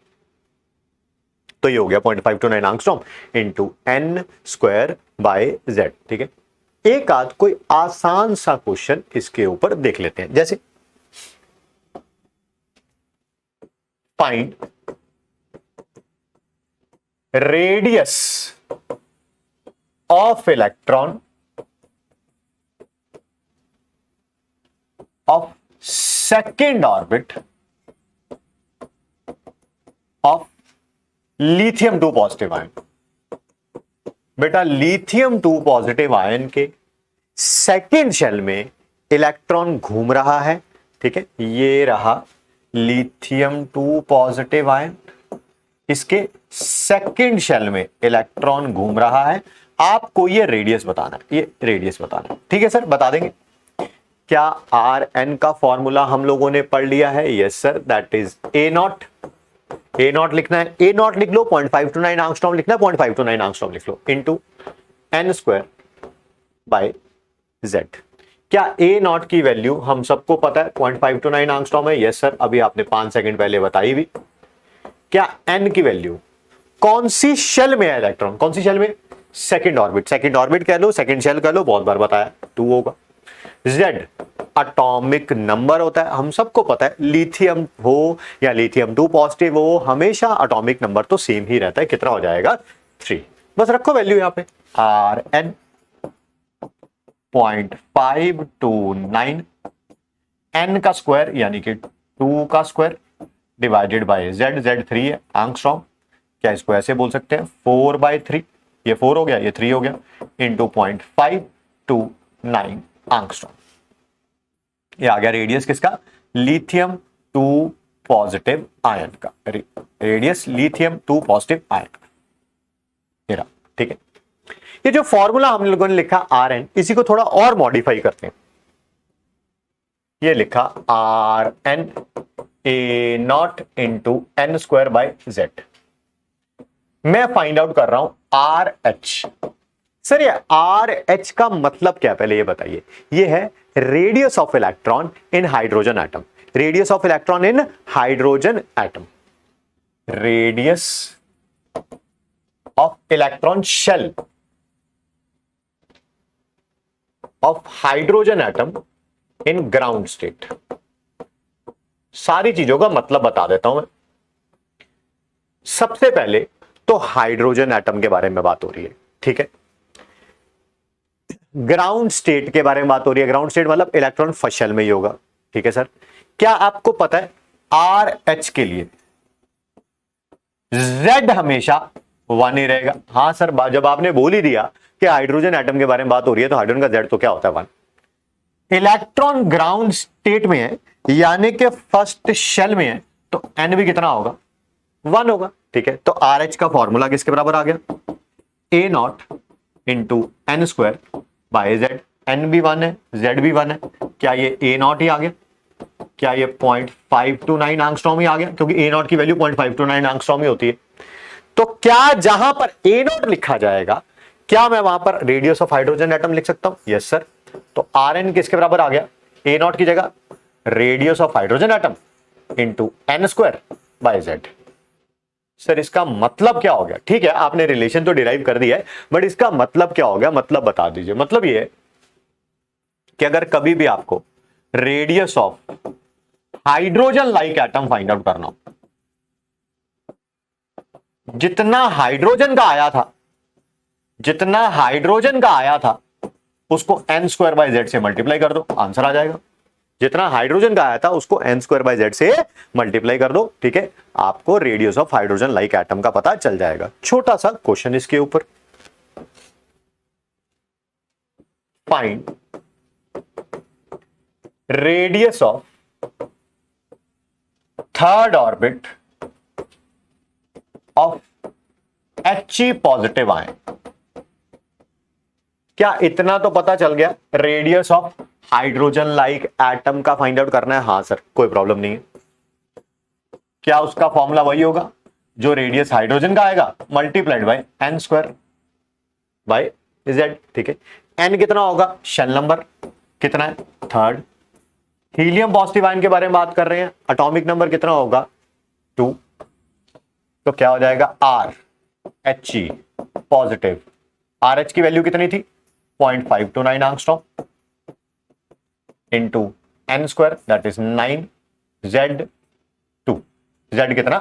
तो ये हो गया 0.529 angstrom into N square by Z. ठीक है, एक आध कोई आसान सा क्वेश्चन इसके ऊपर देख लेते हैं, जैसे find radius of electron of second orbit of lithium 2 positive ion. बेटा लिथियम 2 पॉजिटिव आयन के सेकेंड शेल में इलेक्ट्रॉन घूम रहा है। ठीक है, ये रहा लिथियम 2 पॉजिटिव आयन, इसके सेकेंड शेल में इलेक्ट्रॉन घूम रहा है। आपको ये रेडियस बताना है, ये रेडियस बताना है। ठीक है सर, बता देंगे। क्या आर एन का फॉर्मूला हम लोगों ने पढ़ लिया है? Yes sir, that is a not. A not लिखना है, ए नॉट लिख लो, 0.529 एंगस्ट्रॉम लिखना है, 0.529 एंगस्ट्रॉम लिख लो into N square by z. क्या ए नॉट की वैल्यू हम सबको पता है 0.529 एंगस्ट्रॉम है? यस सर, अभी आपने 5 सेकंड पहले बताई भी। क्या एन की वैल्यू कौन सी शेल में है इलेक्ट्रॉन? कौन सी शेल में? Second orbit. सेकंड ऑर्बिट कह लो, सेकंड शेल कह लो, बहुत बार बताया, 2 होगा। जेड एटॉमिक नंबर होता है, हम सबको पता है, लिथियम हो या लिथियम 2 पॉजिटिव हो, हमेशा एटॉमिक नंबर तो सेम ही रहता है। कितना हो जाएगा? 3। बस रखो वैल्यू यहां पे, आर एन 0.529 एन का स्क्वायर यानी कि 2 का square divided by z, z3 है एंगस्ट्रॉम। क्या इसको ऐसे बोल सकते हैं 4/3, ये 4 हो गया, ये 3 हो गया, इंटू 0.529 एंगस्ट्रॉम। ये आ गया रेडियस किसका, लिथियम 2 पॉजिटिव आयन का, रेडियस लिथियम 2 पॉजिटिव आयन का, ये रहा। ठीक है, ये जो फॉर्मूला हम लोगों ने लिखा Rn, इसी को थोड़ा और मॉडिफाई करते हैं। ये लिखा Rn A0 into n square by z। मैं फाइंड आउट कर रहा हूं RH। सर ये RH का मतलब क्या है, पहले ये बताइए। ये है radius of electron in hydrogen atom, radius of electron in hydrogen atom, radius of electron shell of hydrogen atom in ground state. सारी चीजों का मतलब बता देता हूं मैं। सबसे पहले तो हाइड्रोजन एटम के बारे में बात हो रही है, ठीक है। ग्राउंड स्टेट के बारे में बात हो रही है, ग्राउंड स्टेट मतलब इलेक्ट्रॉन फर्स्ट शेल में ही होगा, ठीक है सर। क्या आपको पता है RH के लिए Z हमेशा 1 ही रहेगा? हां सर, जब आपने बोल ही दिया कि हाइड्रोजन एटम के बारे में बात हो रही है तो हाइड्रोजन का Z तो क्या होता है 1। इलेक्ट्रॉन ग्राउंड स्टेट में है यानी कि फर्स्ट शेल में है, तो N भी कितना होगा, 1 होगा, ठीक है। तो RH का फॉर्मूला किसके बराबर आ गया, A0 into n square by Z। N भी 1 है, Z भी 1 है, क्या ये A0 ही आ गया, क्या ये 0.529 एंगस्ट्रॉम ही आ गया, क्योंकि A0 की वैल्यू 0.529 एंगस्ट्रॉम ही होती है। तो क्या जहां पर A0 लिखा जाएगा, क्या मैं वहां पर रेडियस ऑफ हाइड्रोजन एटम लिख सकता हूं? Yes sir. तो Rn किसके बराबर आ गया, A0 की जगह radius of hydrogen atom into n square by Z। Sir इसका मतलब क्या हो गया? ठीक है, आपने रिलेशन तो डिराइव कर दिया है, बट इसका मतलब क्या हो गया, मतलब बता दीजिए। मतलब ये है कि अगर कभी भी आपको radius of hydrogen like atom find out करना हो, जितना हाइड्रोजन का आया था, जितना हाइड्रोजन का आया था उसको n स्क्वायर बाय Z से मल्टीप्लाई कर दो, आंसर आ जाएगा। जितना हाइड्रोजन का आया था उसको n स्क्वायर बाय Z से मल्टीप्लाई कर दो, ठीक है, आपको radius of hydrogen like atom का पता चल जाएगा। छोटा सा क्वेश्चन इसके ऊपर, find radius of third orbit of He positive ion. क्या इतना तो पता चल गया, radius of hydrogen like atom का फाइंड आउट करना है? हां सर, कोई प्रॉब्लम नहीं है। क्या उसका फॉर्मूला वही होगा जो रेडियस हाइड्रोजन का आएगा, multiplied by n square by Z, ठीक है। n कितना होगा, शेल नंबर कितना है, थर्ड। हीलियम पॉजिटिव आयन के बारे में बात कर रहे हैं, एटॉमिक नंबर कितना होगा, 2। तो क्या हो जाएगा, He पॉजिटिव, RH की वैल्यू कितनी थी, 0.529 angstrom into n square that is 9, Z2, Z कितना,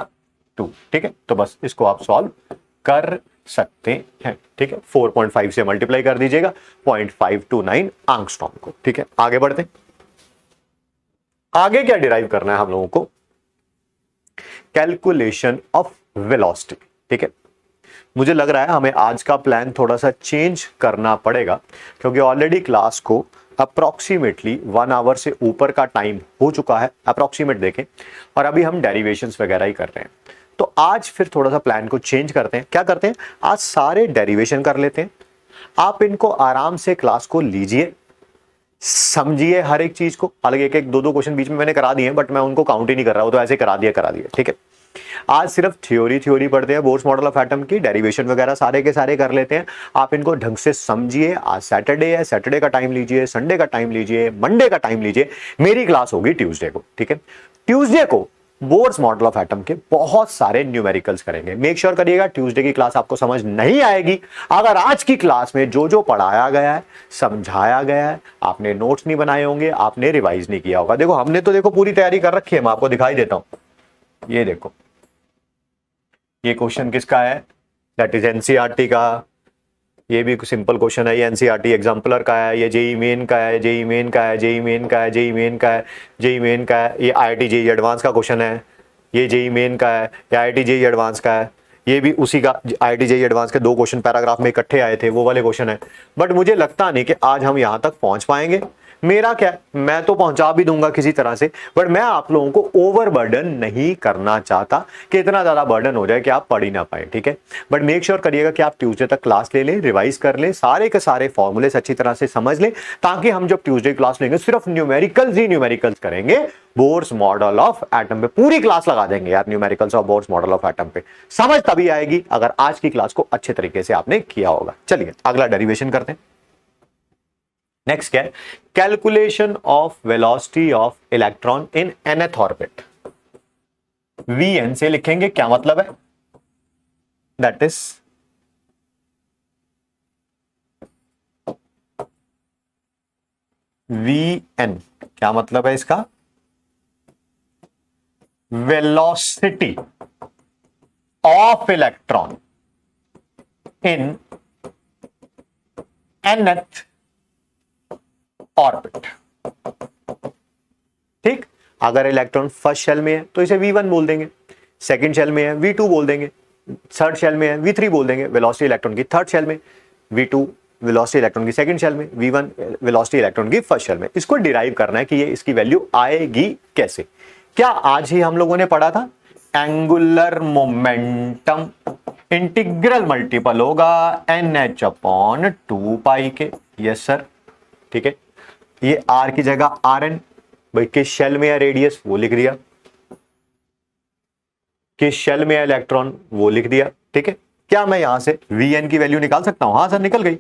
2, ठीक है। तो बस इसको आप सॉल्व कर सकते हैं, ठीक है। 4.5 से मल्टीप्लाई कर दीजिएगा 0.529 एंगस्ट्रॉम को, ठीक है। आगे बढ़ते हैं, आगे क्या डिराइव करना है हम लोगों को, कैलकुलेशन ऑफ वेलोसिटी, ठीक है। मुझे लग रहा है हमें आज का प्लान थोड़ा सा चेंज करना पड़ेगा, क्योंकि ऑलरेडी क्लास को अप्रोक्सीमेटली 1 आवर से ऊपर का टाइम हो चुका है, अप्रोक्सीमेट देखें, और अभी हम डेरिवेशंस वगैरह ही कर रहे हैं। तो आज फिर थोड़ा सा प्लान को चेंज करते हैं। क्या करते हैं, आज सारे डेरिवेशन कर लेते हैं। आप इनको आराम से क्लास को लीजिए, समझिए हर एक चीज को। अलग एक एक 2-2 क्वेश्चन बीच में मैंने करा दिए हैं, बट मैं उनको काउंट ही नहीं कर रहा हूं, तो ऐसे करा दिया, ठीक है। आज सिर्फ थ्योरी पढ़ते हैं, बोर्स मॉडल ऑफ एटम की डेरिवेशन वगैरह सारे के सारे कर लेते हैं। आप इनको ढंग से समझिए। आज सैटरडे है, सैटरडे का टाइम लीजिए, संडे का टाइम लीजिए, मंडे का टाइम लीजिए। मेरी क्लास होगी ट्यूसडे को, ठीक है। ट्यूसडे को बोर्स मॉडल ऑफ एटम के बहुत सारे न्यूमेरिकल्स करेंगे। मेक श्योर करिएगा ट्यूसडे की क्लास आपको समझ नहीं आएगी अगर आज की क्लास में जो जो पढ़ाया गया है, समझाया गया है, आपने नोट्स नहीं बनाए होंगे, आपने रिवाइज नहीं किया होगा। देखो हमने तो देखो पूरी तैयारी कर रखी है, मैं आपको दिखाई देता हूं। ये देखो, ये क्वेश्चन किसका है, दैट इज एनसीईआरटी का, ये भी सिंपल क्वेश्चन है, ये एनसीईआरटी एग्जाम्पलर का है, ये जेई मेन का है, जेई मेन का है, जेई मेन का है, जेई मेन का है, जेई मेन का है, ये आईआईटी जेई एडवांस का क्वेश्चन है, ये जेई मेन का है, ये आईआईटी जेई एडवांस का है, ये भी उसी का आईआईटी जेई एडवांस के 2 क्वेश्चन पैराग्राफ में इकट्ठे आए थे, वो वाले क्वेश्चन है। बट मुझे लगता नहीं कि आज हम यहां तक पहुंच पाएंगे। मेरा क्या है, मैं तो पहुंचा भी दूंगा किसी तरह से, बट मैं आप लोगों को ओवर बर्डन नहीं करना चाहता कि इतना ज्यादा बर्डन हो जाए कि आप पढ़ ही ना पाए, ठीक है। बट मेक श्योर करिएगा कि आप ट्यूसडे तक क्लास ले लें, रिवाइज कर लें, सारे के सारे फॉर्मूले अच्छी तरह से समझ लें, ताकि हम जब ट्यूसडे क्लास लेंगे सिर्फ न्यूमेरिकल्स ही न्यूमेरिकल्स करेंगे। बोर्स मॉडल ऑफ एटम पे पूरी क्लास लगा देंगे यार, न्यूमेरिकल्स और बोर्स मॉडल ऑफ एटम पे। समझ तभी आएगी अगर आज की क्लास को अच्छे तरीके से आपने किया होगा। चलिए अगला डेरिवेशन करते हैं। नेक्स्ट क्या है, calculation of velocity of electron in nth orbit. Vn से लिखेंगे, क्या मतलब है, दैट इज Vn, क्या मतलब है इसका, velocity of electron in nth orbit. ठीक, अगर इलेक्ट्रॉन फर्स्ट शेल में है तो इसे V1 बोल देंगे, सेकंड शेल में है V2 बोल देंगे, थर्ड शेल में है V3 बोल देंगे। वेलोसिटी इलेक्ट्रॉन की थर्ड शेल में, V2 वेलोसिटी इलेक्ट्रॉन की सेकंड शेल में, V1 वेलोसिटी इलेक्ट्रॉन की फर्स्ट शेल में। इसको डिराइव करना है कि ये इसकी वैल्यू आएगी कैसे। क्या आज ही हम लोगों ने पढ़ा था, एंगुलर मोमेंटम इंटीग्रल मल्टीपल होगा NH/2 के। यस सर, ठीक है। ये R की जगह Rn, भाई किस शेल में है रेडियस वो लिख दिया, किस शेल में है इलेक्ट्रॉन वो लिख दिया, ठीक है। क्या मैं यहां से Vn की वैल्यू निकाल सकता हूं, हाँ सर निकल गई,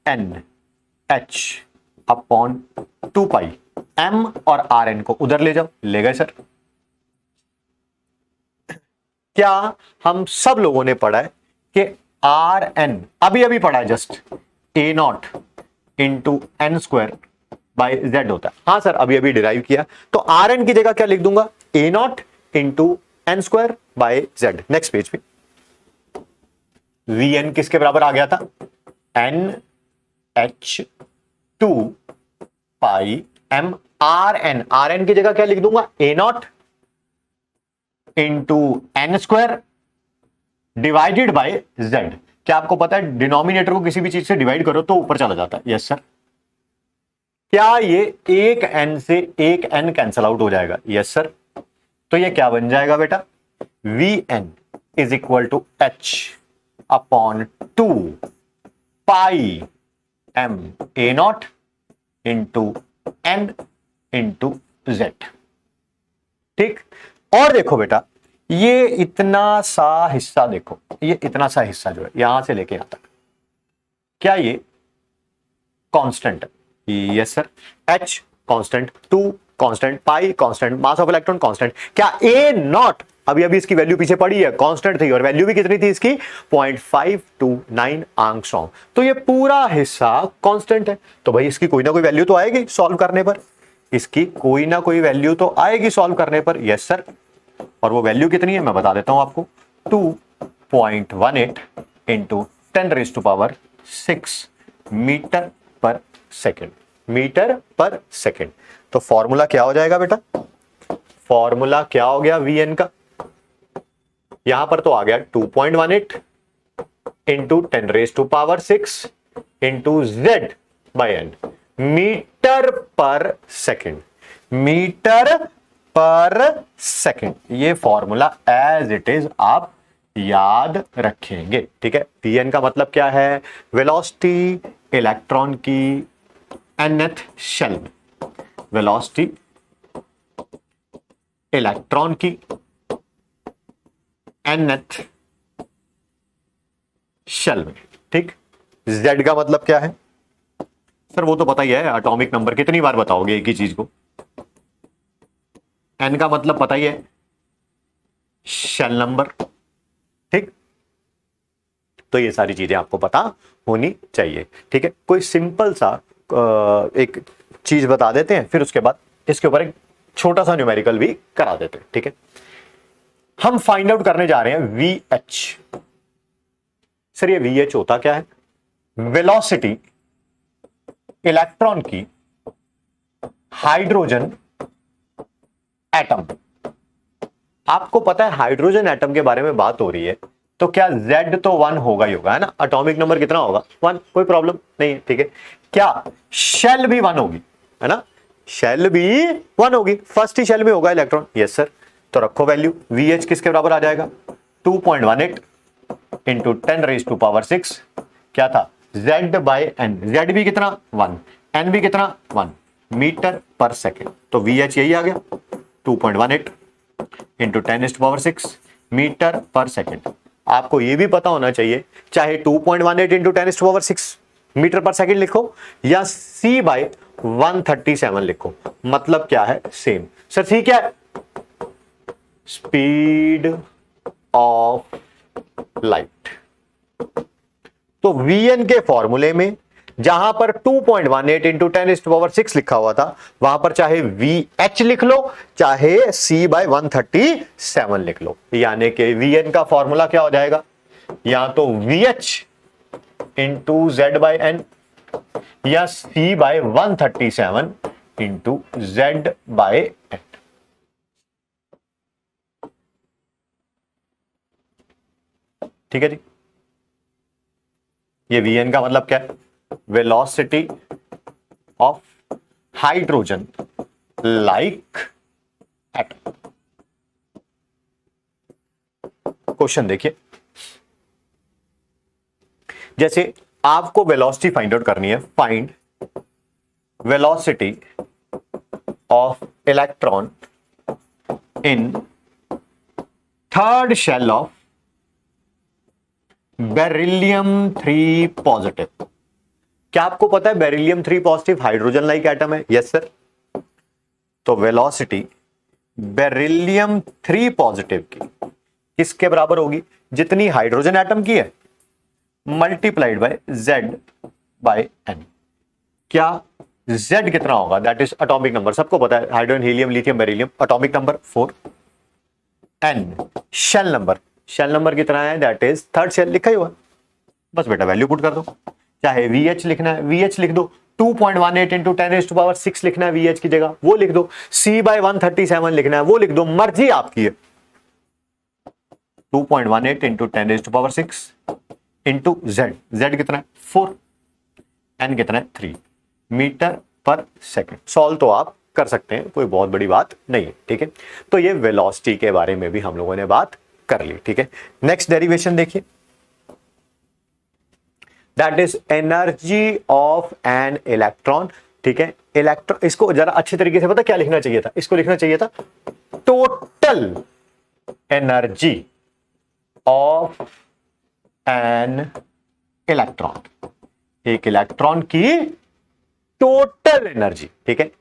NH/2 m और Rn को उधर ले जाओ, ले गए सर। क्या हम सब लोगों ने पढ़ा है कि Rn अभी अभी पढ़ा है just, A0 into n² by z होता है, हाँ सर अभी अभी डिराइव किया। तो Rn की जगह क्या लिख दूंगा, A0 into n² by z। Next page पे Vn किसके बराबर आ गया था, NH/2 m Rn की जगह क्या लिख दूंगा, A0 into n² divided by z। क्या आपको पता है डिनोमिनेटर को किसी भी चीज से डिवाइड करो तो ऊपर चला जाता है, यस सर। क्या ये एक n से एक n कैंसल आउट हो जाएगा, यस सर। तो ये क्या बन जाएगा बेटा, Vn is equal to H/2 m A0 into n into z। ठीक, और देखो बेटा ये इतना सा हिस्सा देखो, ये इतना सा हिस्सा जो है यहां से लेके यहां तक, क्या ये कांस्टेंट है, yes sir. H constant, 2 constant, pi constant, mass of electron constant. क्या A0 अभी अभी इसकी वैल्यू पीछे पड़ी है, कांस्टेंट थी और वैल्यू भी कितनी थी इसकी, 0.529 एंगस्ट्रॉम। तो ये पूरा हिस्सा कांस्टेंट है, तो भाई इसकी कोई ना कोई वैल्यू तो आएगी सॉल्व करने पर, इसकी कोई ना कोई वैल्यू तो आएगी सॉल्व करने पर, यस सर। और वो वैल्यू कितनी है मैं बता देता हूं आपको, 2.18 into 10⁶ metre per second, metre per second. तो फॉर्मूला क्या हो जाएगा बेटा, फॉर्मूला क्या हो गया Vn का, यहां पर तो आ गया 2.18 into 10⁶ into z by n, metre per second, metre per second. ये फॉर्मूला एज इट इज आप याद रखेंगे, ठीक है। Vn का मतलब क्या है, वेलोसिटी इलेक्ट्रॉन की nth शेल में, वेलोसिटी इलेक्ट्रॉन की nth शेल में, ठीक। Z का मतलब क्या है सर, वो तो पता ही है, एटॉमिक नंबर, कितनी बार बताओगे एक ही चीज को। n का मतलब पता ही है, शेल नंबर, ठीक। तो ये सारी चीजें आपको पता होनी चाहिए, ठीक है। कोई सिंपल सा एक चीज बता देते हैं, फिर उसके बाद इसके ऊपर एक छोटा सा न्यूमेरिकल भी करा देते हैं, ठीक है। हम फाइंड आउट करने जा रहे हैं VH। सर ये VH होता क्या है, वेलोसिटी इलेक्ट्रॉन की हाइड्रोजन एटम। आपको पता है हाइड्रोजन एटम के बारे में बात हो रही है, तो क्या Z तो 1 होगा ही होगा, है ना। एटॉमिक नंबर कितना होगा 1, कोई प्रॉब्लम नहीं है, ठीक है। क्या शेल भी 1 होगी, है ना, शेल भी 1 होगी, फर्स्ट ही शेल में होगा इलेक्ट्रॉन, यस सर। तो रखो वैल्यू, VH किसके बराबर आ जाएगा 2.18 इंटू 10⁻⁶, क्या था Z/N, Z भी कितना 1, N भी कितना 1 मीटर पर सेकेंड, तो VH यही आ गया 2.18 इंटू 10⁻⁶ मीटर पर सेकेंड। आपको यह भी पता होना चाहिए, चाहे 2.18 इंटू 10⁻⁶ मीटर पर सेकेंड लिखो या C/137 लिखो, मतलब क्या है सेम। सर ठीक है, स्पीड ऑफ लाइट। तो Vn के फॉर्मूले में जहां पर 2.18 इंटू 10⁻⁶ लिखा हुआ था, वहां पर चाहे VH लिख लो चाहे C/137 लिख लो, यानी कि Vn का फॉर्मूला क्या हो जाएगा, या तो VH इंटू Z/N या C/137 इंटू Z/N। ठीक है जी, ये Vn का मतलब क्या है, velocity of hydrogen like atom. Question देखिए, जैसे आपको वेलोसिटी फाइंड आउट करनी है, find velocity of electron in third shell of beryllium 3 positive. क्या आपको पता है beryllium 3 positive hydrogen like atom है, यस सर। तो वेलोसिटी बेरिलियम 3 पॉजिटिव की किसके बराबर होगी, जितनी हाइड्रोजन एटम की है मल्टीप्लाइड बाय Z/N। क्या Z कितना होगा, दैट इज एटॉमिक नंबर, सबको पता है, hydrogen, helium, lithium, beryllium, atomic number 4। N shell number, shell number कितना है, दैट इज थर्ड शेल लिखा ही हुआ, बस बेटा वैल्यू पुट कर दो। चाहे VH लिखना है VH लिख दो, 2.18 इंटू 10⁻⁶ लिखना है VH की जगह वो लिख दो, C/137 लिखना है वो लिख दो, मर्जी आपकी है। 2.18 इंटू 10⁻⁶ इंटू Z कितना है 4, N कितना है 3 मीटर पर सेकेंड। सॉल्व तो आप कर सकते हैं, कोई बहुत बड़ी बात नहीं है, ठीक है। तो ये वेलोसिटी के बारे में भी हम लोगों ने बात कर ली, ठीक है। नेक्स्ट डेरिवेशन देखिए, that is energy of an electron, ठीक है। इलेक्ट्रॉन, इसको जरा अच्छे तरीके से पता क्या लिखना चाहिए था, इसको लिखना चाहिए था total energy of an electron, एक इलेक्ट्रॉन की टोटल एनर्जी, ठीक है।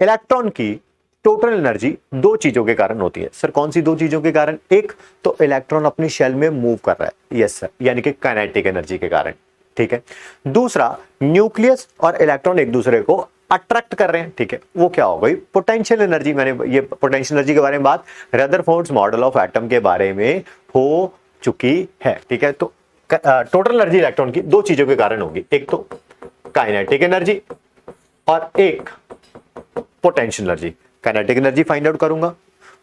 इलेक्ट्रॉन की टोटल एनर्जी दो चीजों के कारण होती है। सर कौन सी दो चीजों के कारण, एक तो इलेक्ट्रॉन अपनी शेल में मूव कर रहा है, यस सर, यानी कि काइनेटिक एनर्जी के कारण, ठीक है। दूसरा, न्यूक्लियस और इलेक्ट्रॉन एक दूसरे को अट्रैक्ट कर रहे हैं, ठीक है, वो क्या हो गई पोटेंशियल एनर्जी। मैंने ये पोटेंशियल एनर्जी के बारे में बात रदरफोर्ड्स मॉडल ऑफ एटम के बारे में हो चुकी है, ठीक है। तो टोटल एनर्जी इलेक्ट्रॉन की दो चीजों के कारण होगी, एक तो काइनेटिक एनर्जी और एक potential energy. Kinetic energy find out करूंगा,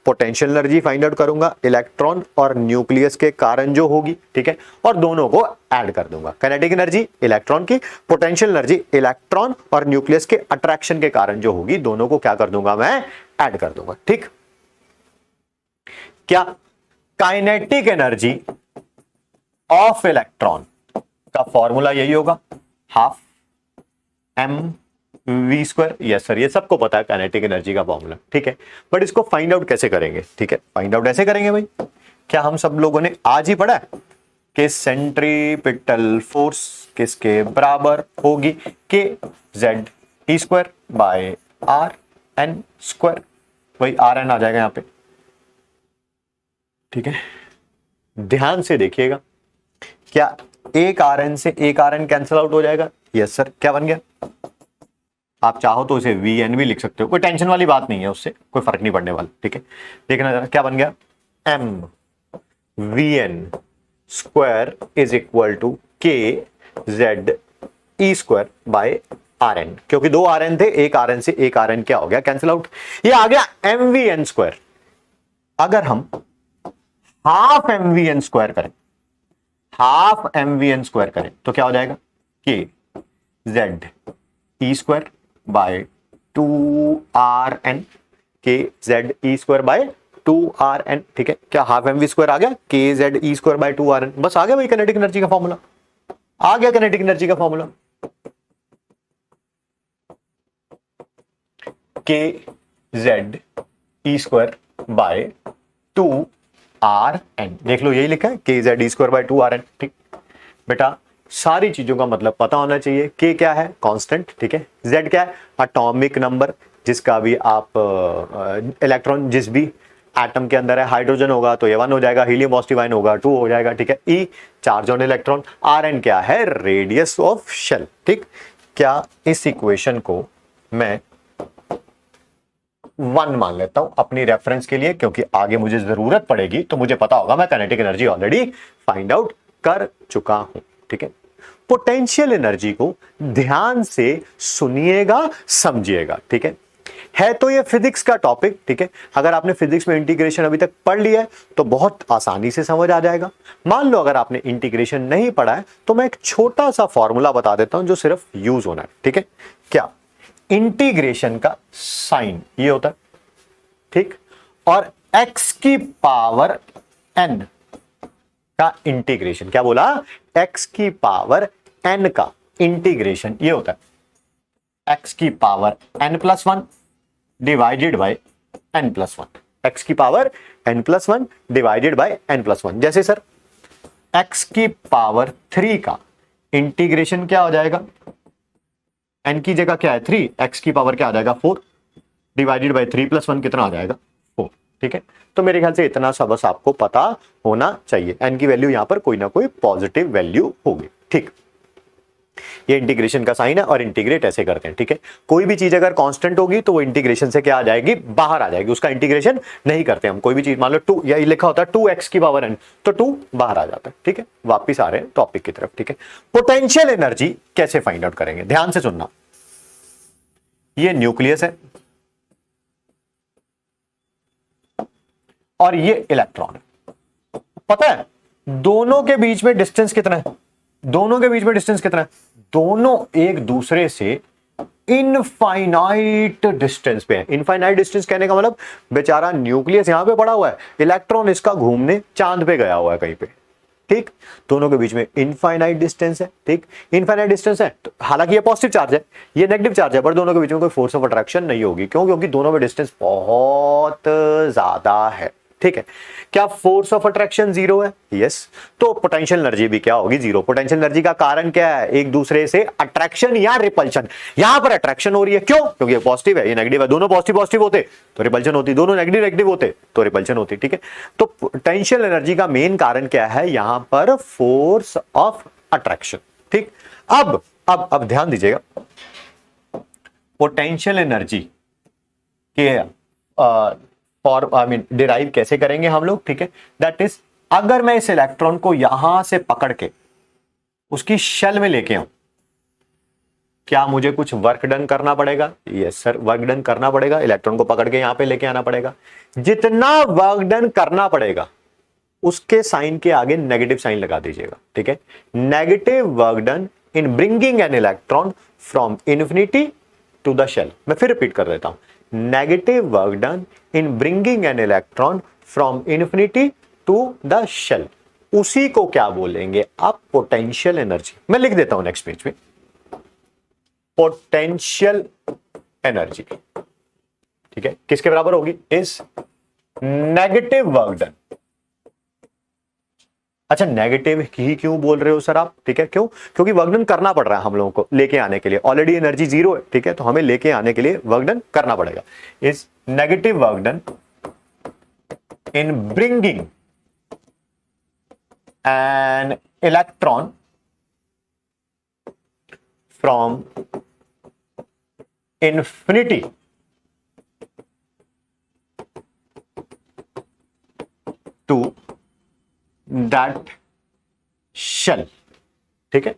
पोटेंशियल एनर्जी फाइंड आउट करूंगा, इलेक्ट्रॉन और न्यूक्लियस के कारण जो होगी, ठीक है, और दोनों को ऐड कर दूंगा। काइनेटिक एनर्जी इलेक्ट्रॉन की, पोटेंशियल एनर्जी इलेक्ट्रॉन और न्यूक्लियस के अट्रैक्शन के कारण जो होगी, दोनों को क्या कर दूंगा मैं, ऐड कर दूंगा, ठीक। क्या काइनेटिक एनर्जी ऑफ इलेक्ट्रॉन का फॉर्मूला यही होगा, हाफ mv², यस सर, ये सबको पता है काइनेटिक एनर्जी का फॉर्मूला, ठीक है। बट इसको फाइंड आउट कैसे करेंगे, ठीक है, फाइंड आउट ऐसे करेंगे भाई, क्या हम सब लोगों ने आज ही पढ़ा है कि सेंट्रीपिटल फोर्स किसके बराबर होगी, के जेड t² बाय RN², वही RN आ जाएगा यहां पे, ठीक है। ध्यान से देखिएगा, क्या एक RN से एक RN कैंसिल आउट हो जाएगा, यस सर। क्या बन गया, आप चाहो तो इसे VN भी लिख सकते हो, कोई टेंशन वाली बात नहीं है, उससे कोई फर्क नहीं पड़ने वाला, ठीक है। देखना जरा क्या बन गया, MVN² is equal to K Z E square by R N, क्योंकि दो आर एन थे, एक आर एन से एक आर एन क्या हो गया, कैंसिल आउट, ये आ गया एम वी एन स्क्वायर। अगर हम half m v n square करें, half m v n square करें तो क्या हो जाएगा, k Z E square by two are n, k Z E square by two are N. ठीक है, क्या हाफ एम वी स्क्वायर आ गया, k Z E square by two are n, बस आ गया भाई काइनेटिक एनर्जी का फॉर्मूला, आ गया काइनेटिक एनर्जी का formula, k Z E square by two are N. देख लो यही लिखा है, K Z E square by two are N. ठीक बेटा, सारी चीजों का मतलब पता होना चाहिए। के क्या है, कांस्टेंट, ठीक है। जेड क्या है, एटॉमिक नंबर, जिसका भी आप इलेक्ट्रॉन जिस भी एटम के अंदर है, हाइड्रोजन होगा तो ये 1 हो जाएगा, हीलियम पॉजिटिव आयन होगा 2 हो जाएगा। ठीक है। E charge on electron, r n क्या है, रेडियस ऑफ शेल। ठीक, क्या इस इक्वेशन को मैं 1 मान लेता हूं अपनी रेफरेंस के लिए, क्योंकि आगे मुझे जरूरत पड़ेगी तो मुझे पता होगा, मैं kinetic energy already find out कर चुका हूं। ठीक है, पोटेंशियल एनर्जी को ध्यान से सुनिएगा, समझिएगा। ठीक है तो ये फिजिक्स का टॉपिक। ठीक है, अगर आपने फिजिक्स में इंटीग्रेशन अभी तक पढ़ लिया है तो बहुत आसानी से समझ आ जाएगा। मान लो अगर आपने इंटीग्रेशन नहीं पढ़ा है तो मैं एक छोटा सा फॉर्मूला बता देता हूं जो सिर्फ यूज होना है। ठीक है, क्या, इंटीग्रेशन का साइन ये होता है, ठीक, और x की पावर n का इंटीग्रेशन, क्या बोला, x की पावर n का इंटीग्रेशन ये होता है x की power n plus 1 divided by n plus 1, x की power n plus 1 divided by n plus 1। जैसे सर x की पावर 3 का इंटीग्रेशन क्या हो जाएगा, n की जगह क्या है 3, x की पावर क्या आ जाएगा 4 डिवाइडेड बाय 3 प्लस 1 कितना आ जाएगा 4। ठीक है, तो मेरे ख्याल से इतना सा बस आपको पता होना चाहिए, n की वैल्यू यहां पर कोई ना कोई पॉजिटिव वैल्यू होगी। ठीक, ये इंटीग्रेशन का साइन है और इंटीग्रेट ऐसे करते हैं। ठीक है, कोई भी चीज अगर कांस्टेंट होगी तो वो इंटीग्रेशन से क्या आ जाएगी, बाहर आ जाएगी, उसका इंटीग्रेशन नहीं करते हम। कोई भी चीज मान लो 2, या लिखा होता है 2x की पावर n, तो 2 बाहर आ जाता है। ठीक है, वापिस आ रहे हैं टॉपिक की तरफ। ठीक है, पोटेंशियल एनर्जी कैसे फाइंड आउट करेंगे, ध्यान से सुनना। ये न्यूक्लियस है और ये इलेक्ट्रॉन है। पता है दोनों के बीच में डिस्टेंस कितना है, दोनों के बीच में डिस्टेंस कितना है, दोनों एक दूसरे से इनफाइनाइट डिस्टेंस पे है। इनफाइनाइट डिस्टेंस कहने का मतलब बेचारा न्यूक्लियस यहां पे पड़ा हुआ है, इलेक्ट्रॉन इसका घूमने चांद पे गया हुआ है कहीं पे। ठीक, दोनों के बीच में इनफाइनाइट डिस्टेंस है। ठीक, इनफाइनाइट डिस्टेंस है तो हालांकि ये पॉजिटिव चार्ज है, ये नेगेटिव चार्ज है, पर दोनों के बीच में कोई फोर्स ऑफ अट्रैक्शन नहीं होगी। क्यों, क्योंकि दोनों में डिस्टेंस बहुत ज्यादा है। ठीक है, क्या फोर्स ऑफ अट्रैक्शन जीरो है, यस, तो पोटेंशियल एनर्जी भी क्या होगी, जीरो। पोटेंशियल एनर्जी का कारण क्या है, एक दूसरे से अट्रैक्शन या रिपल्शन। यहां पर अट्रैक्शन हो रही है, क्यों, क्योंकि ये पॉजिटिव है, ये नेगेटिव है, दोनों पॉजिटिव पॉजिटिव होते तो रिपल्शन होती, दोनों नेगेटिव नेगेटिव होते तो रिपल्शन होती। ठीक है, तो पोटेंशियल एनर्जी का मेन कारण क्या है, यहां पर फोर्स ऑफ अट्रैक्शन। ठीक, अब ध्यान दीजिएगा, पोटेंशियल एनर्जी के और डिराइव कैसे करेंगे हम लोग। ठीक है, दैट इज, अगर मैं इस इलेक्ट्रॉन को यहां से पकड़ के उसकी शेल में लेके आऊं, क्या मुझे कुछ वर्क डन करना पड़ेगा, यस सर, वर्क डन करना पड़ेगा, इलेक्ट्रॉन को पकड़ के यहां पे लेके आना पड़ेगा। जितना वर्क डन करना पड़ेगा उसके साइन के आगे नेगेटिव साइन लगा दीजिएगा। ठीक है, negative work done in bringing an electron from infinity to the shell. मैं फिर रिपीट कर देता हूं, negative work done in bringing an electron from infinity to the shell, उसी को क्या बोलेंगे आप, पोटेंशियल एनर्जी। मैं लिख देता हूं नेक्स्ट पेज पे, पोटेंशियल एनर्जी, ठीक है, किसके बराबर होगी, इस नेगेटिव वर्क डन। अच्छा, नेगेटिव ही क्यों बोल रहे हो सर आप, ठीक है, क्यों, क्योंकि वर्क डन करना पड़ रहा है हम लोगों को लेके आने के लिए, ऑलरेडी एनर्जी जीरो है। ठीक है, तो हमें लेके आने के लिए वर्क डन करना पड़ेगा। इस negative work done in bringing an electron from infinity to that shell. ठीक है,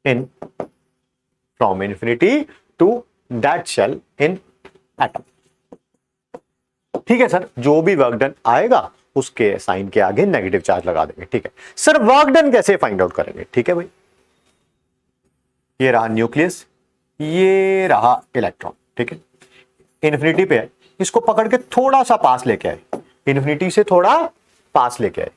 in from infinity to that shell in atom. ठीक है सर, जो भी वर्क डन आएगा उसके साइन के आगे नेगेटिव चार्ज लगा देंगे। ठीक है सर, वर्क डन कैसे फाइंड आउट करेंगे? ठीक है भाई, ये रहा न्यूक्लियस, ये रहा इलेक्ट्रॉन। ठीक है, इन्फिनिटी पे है, इसको पकड़ के थोड़ा सा पास लेके आए, इन्फिनिटी से थोड़ा पास लेके आए,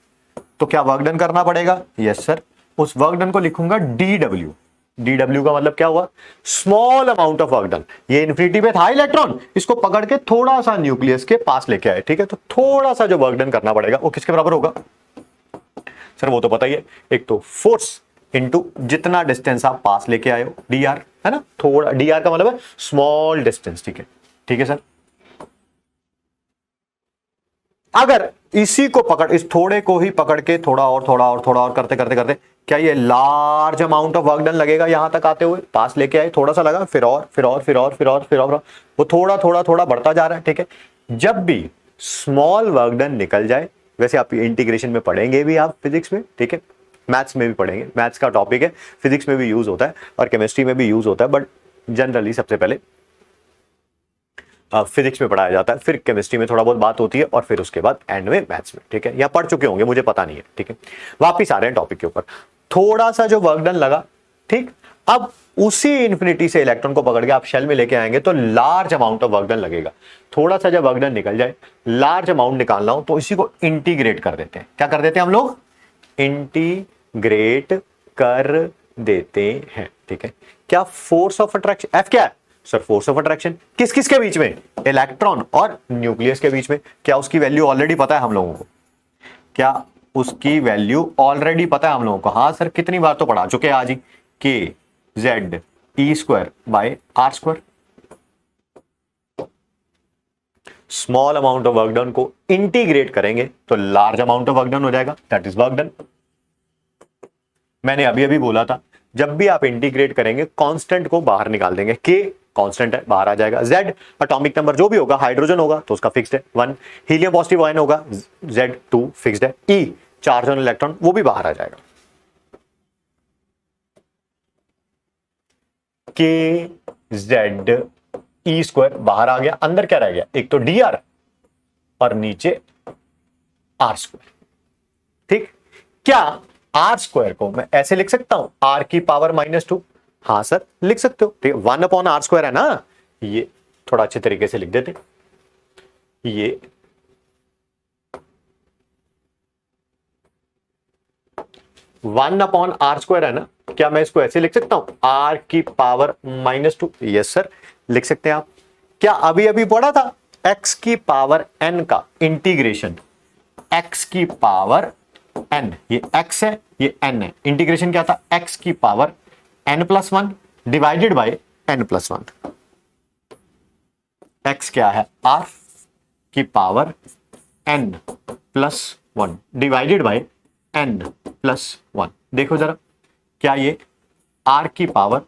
तो क्या वर्क डन करना पड़ेगा? यस सर, उस वर्क डन को लिखूंगा DW। DW का मतलब क्या हुआ? Small amount of work done. ये इन्फिनिटी पे था इलेक्ट्रॉन, इसको पकड़ के थोड़ा सा न्यूक्लियस के पास लेके आए। ठीक है, तो थोड़ा सा जो वर्क डन करना पड़ेगा वो किसके बराबर होगा? सर वो तो पता ही है, एक तो फोर्स इनटू जितना डिस्टेंस आप पास लेके आए हो, dr, है ना। थोड़ा dr का मतलब है स्मॉल डिस्टेंस। ठीक है, ठीक है सर। अगर इसी को पकड़, इस थोड़े को ही पकड़ के थोड़ा और थोड़ा और थोड़ा और करते करते करते, क्या ये large amount of work done लगेगा? यहां तक आते हुए पास लेके आए, थोड़ा सा लगा, फिर और फिर और फिर और फिर और फिर और, वो थोड़ा थोड़ा थोड़ा बढ़ता जा रहा है। ठीक है, जब भी स्मॉल वर्क डन निकल जाए, वैसे आप इंटीग्रेशन में पढ़ेंगे भी आप फिजिक्स में, ठीक है, मैथ्स में भी पढ़ेंगे, मैथ्स का टॉपिक है, फिजिक्स में भी यूज होता है और केमिस्ट्री में भी यूज होता है, बट जनरली सबसे पहले फिजिक्स में पढ़ाया जाता है, फिर केमिस्ट्री में थोड़ा बहुत बात होती है और फिर उसके बाद एंड में मैथ्स में। ठीक है, यहाँ पढ़ चुके होंगे, मुझे पता नहीं है। ठीक है, वापिस आ रहे हैं टॉपिक के ऊपर। थोड़ा सा जो वर्क डन लगा, ठीक, अब उसी इन्फिनिटी से इलेक्ट्रॉन को पकड़ के आप शेल में लेके आएंगे तो large amount of work done लगेगा। थोड़ा सा जब वर्क डन निकल जाए, लार्ज अमाउंट निकालना हो तो इसी को इंटीग्रेट कर देते हैं। क्या कर देते हैं हम लोग? इंटीग्रेट कर देते हैं। ठीक है, क्या फोर्स ऑफ अट्रैक्शन, एफ क्या है सर? फोर्स ऑफ अट्रैक्शन किस किस के बीच में? इलेक्ट्रॉन और न्यूक्लियस के बीच में। क्या उसकी वैल्यू ऑलरेडी पता है हम लोगों को? क्या उसकी वैल्यू ऑलरेडी पता है हम लोगों को? हाँ सर, कितनी बार तो पढ़ा चुके हैं आज ही, K Z E square by R square. Small amount of work done को इंटीग्रेट करेंगे तो large amount of work done हो जाएगा, दैट इज वर्क डन। मैंने अभी अभी बोला था, जब भी आप इंटीग्रेट करेंगे कांस्टेंट को बाहर निकाल देंगे, के कांस्टेंट है, बाहर आ जाएगा। Z एटॉमिक नंबर जो भी होगा, हाइड्रोजन होगा तो उसका फिक्स्ड है 1, हीलियम पॉजिटिव आयन होगा, Z2 फिक्स्ड है, E चार्ज ऑन इलेक्ट्रॉन वो भी बाहर आ जाएगा। के जेड ई स्क्वायर बाहर आ गया, अंदर क्या रह गया? एक तो dr और नीचे आर स्क्वायर। ठीक, क्या आर स्क्वायर को मैं ऐसे लिख सकता हूं, r की पावर -2? हाँ सर, लिख सकते हो। ठीक है, 1/r स्क्वायर है ना, ये थोड़ा अच्छे तरीके से लिख देते, ये 1/r स्क्वायर है ना, क्या मैं इसको ऐसे लिख सकता हूं, r की पावर -2? यस सर, लिख सकते हैं आप। क्या अभी अभी पढ़ा था x की पावर n का इंटीग्रेशन, x की पावर n, ये x है ये n है, इंटीग्रेशन क्या था? x की power n+1 divided by n+1। x क्या है? r की power n+1 divided by n+1। देखो जरा, क्या ये r की पावर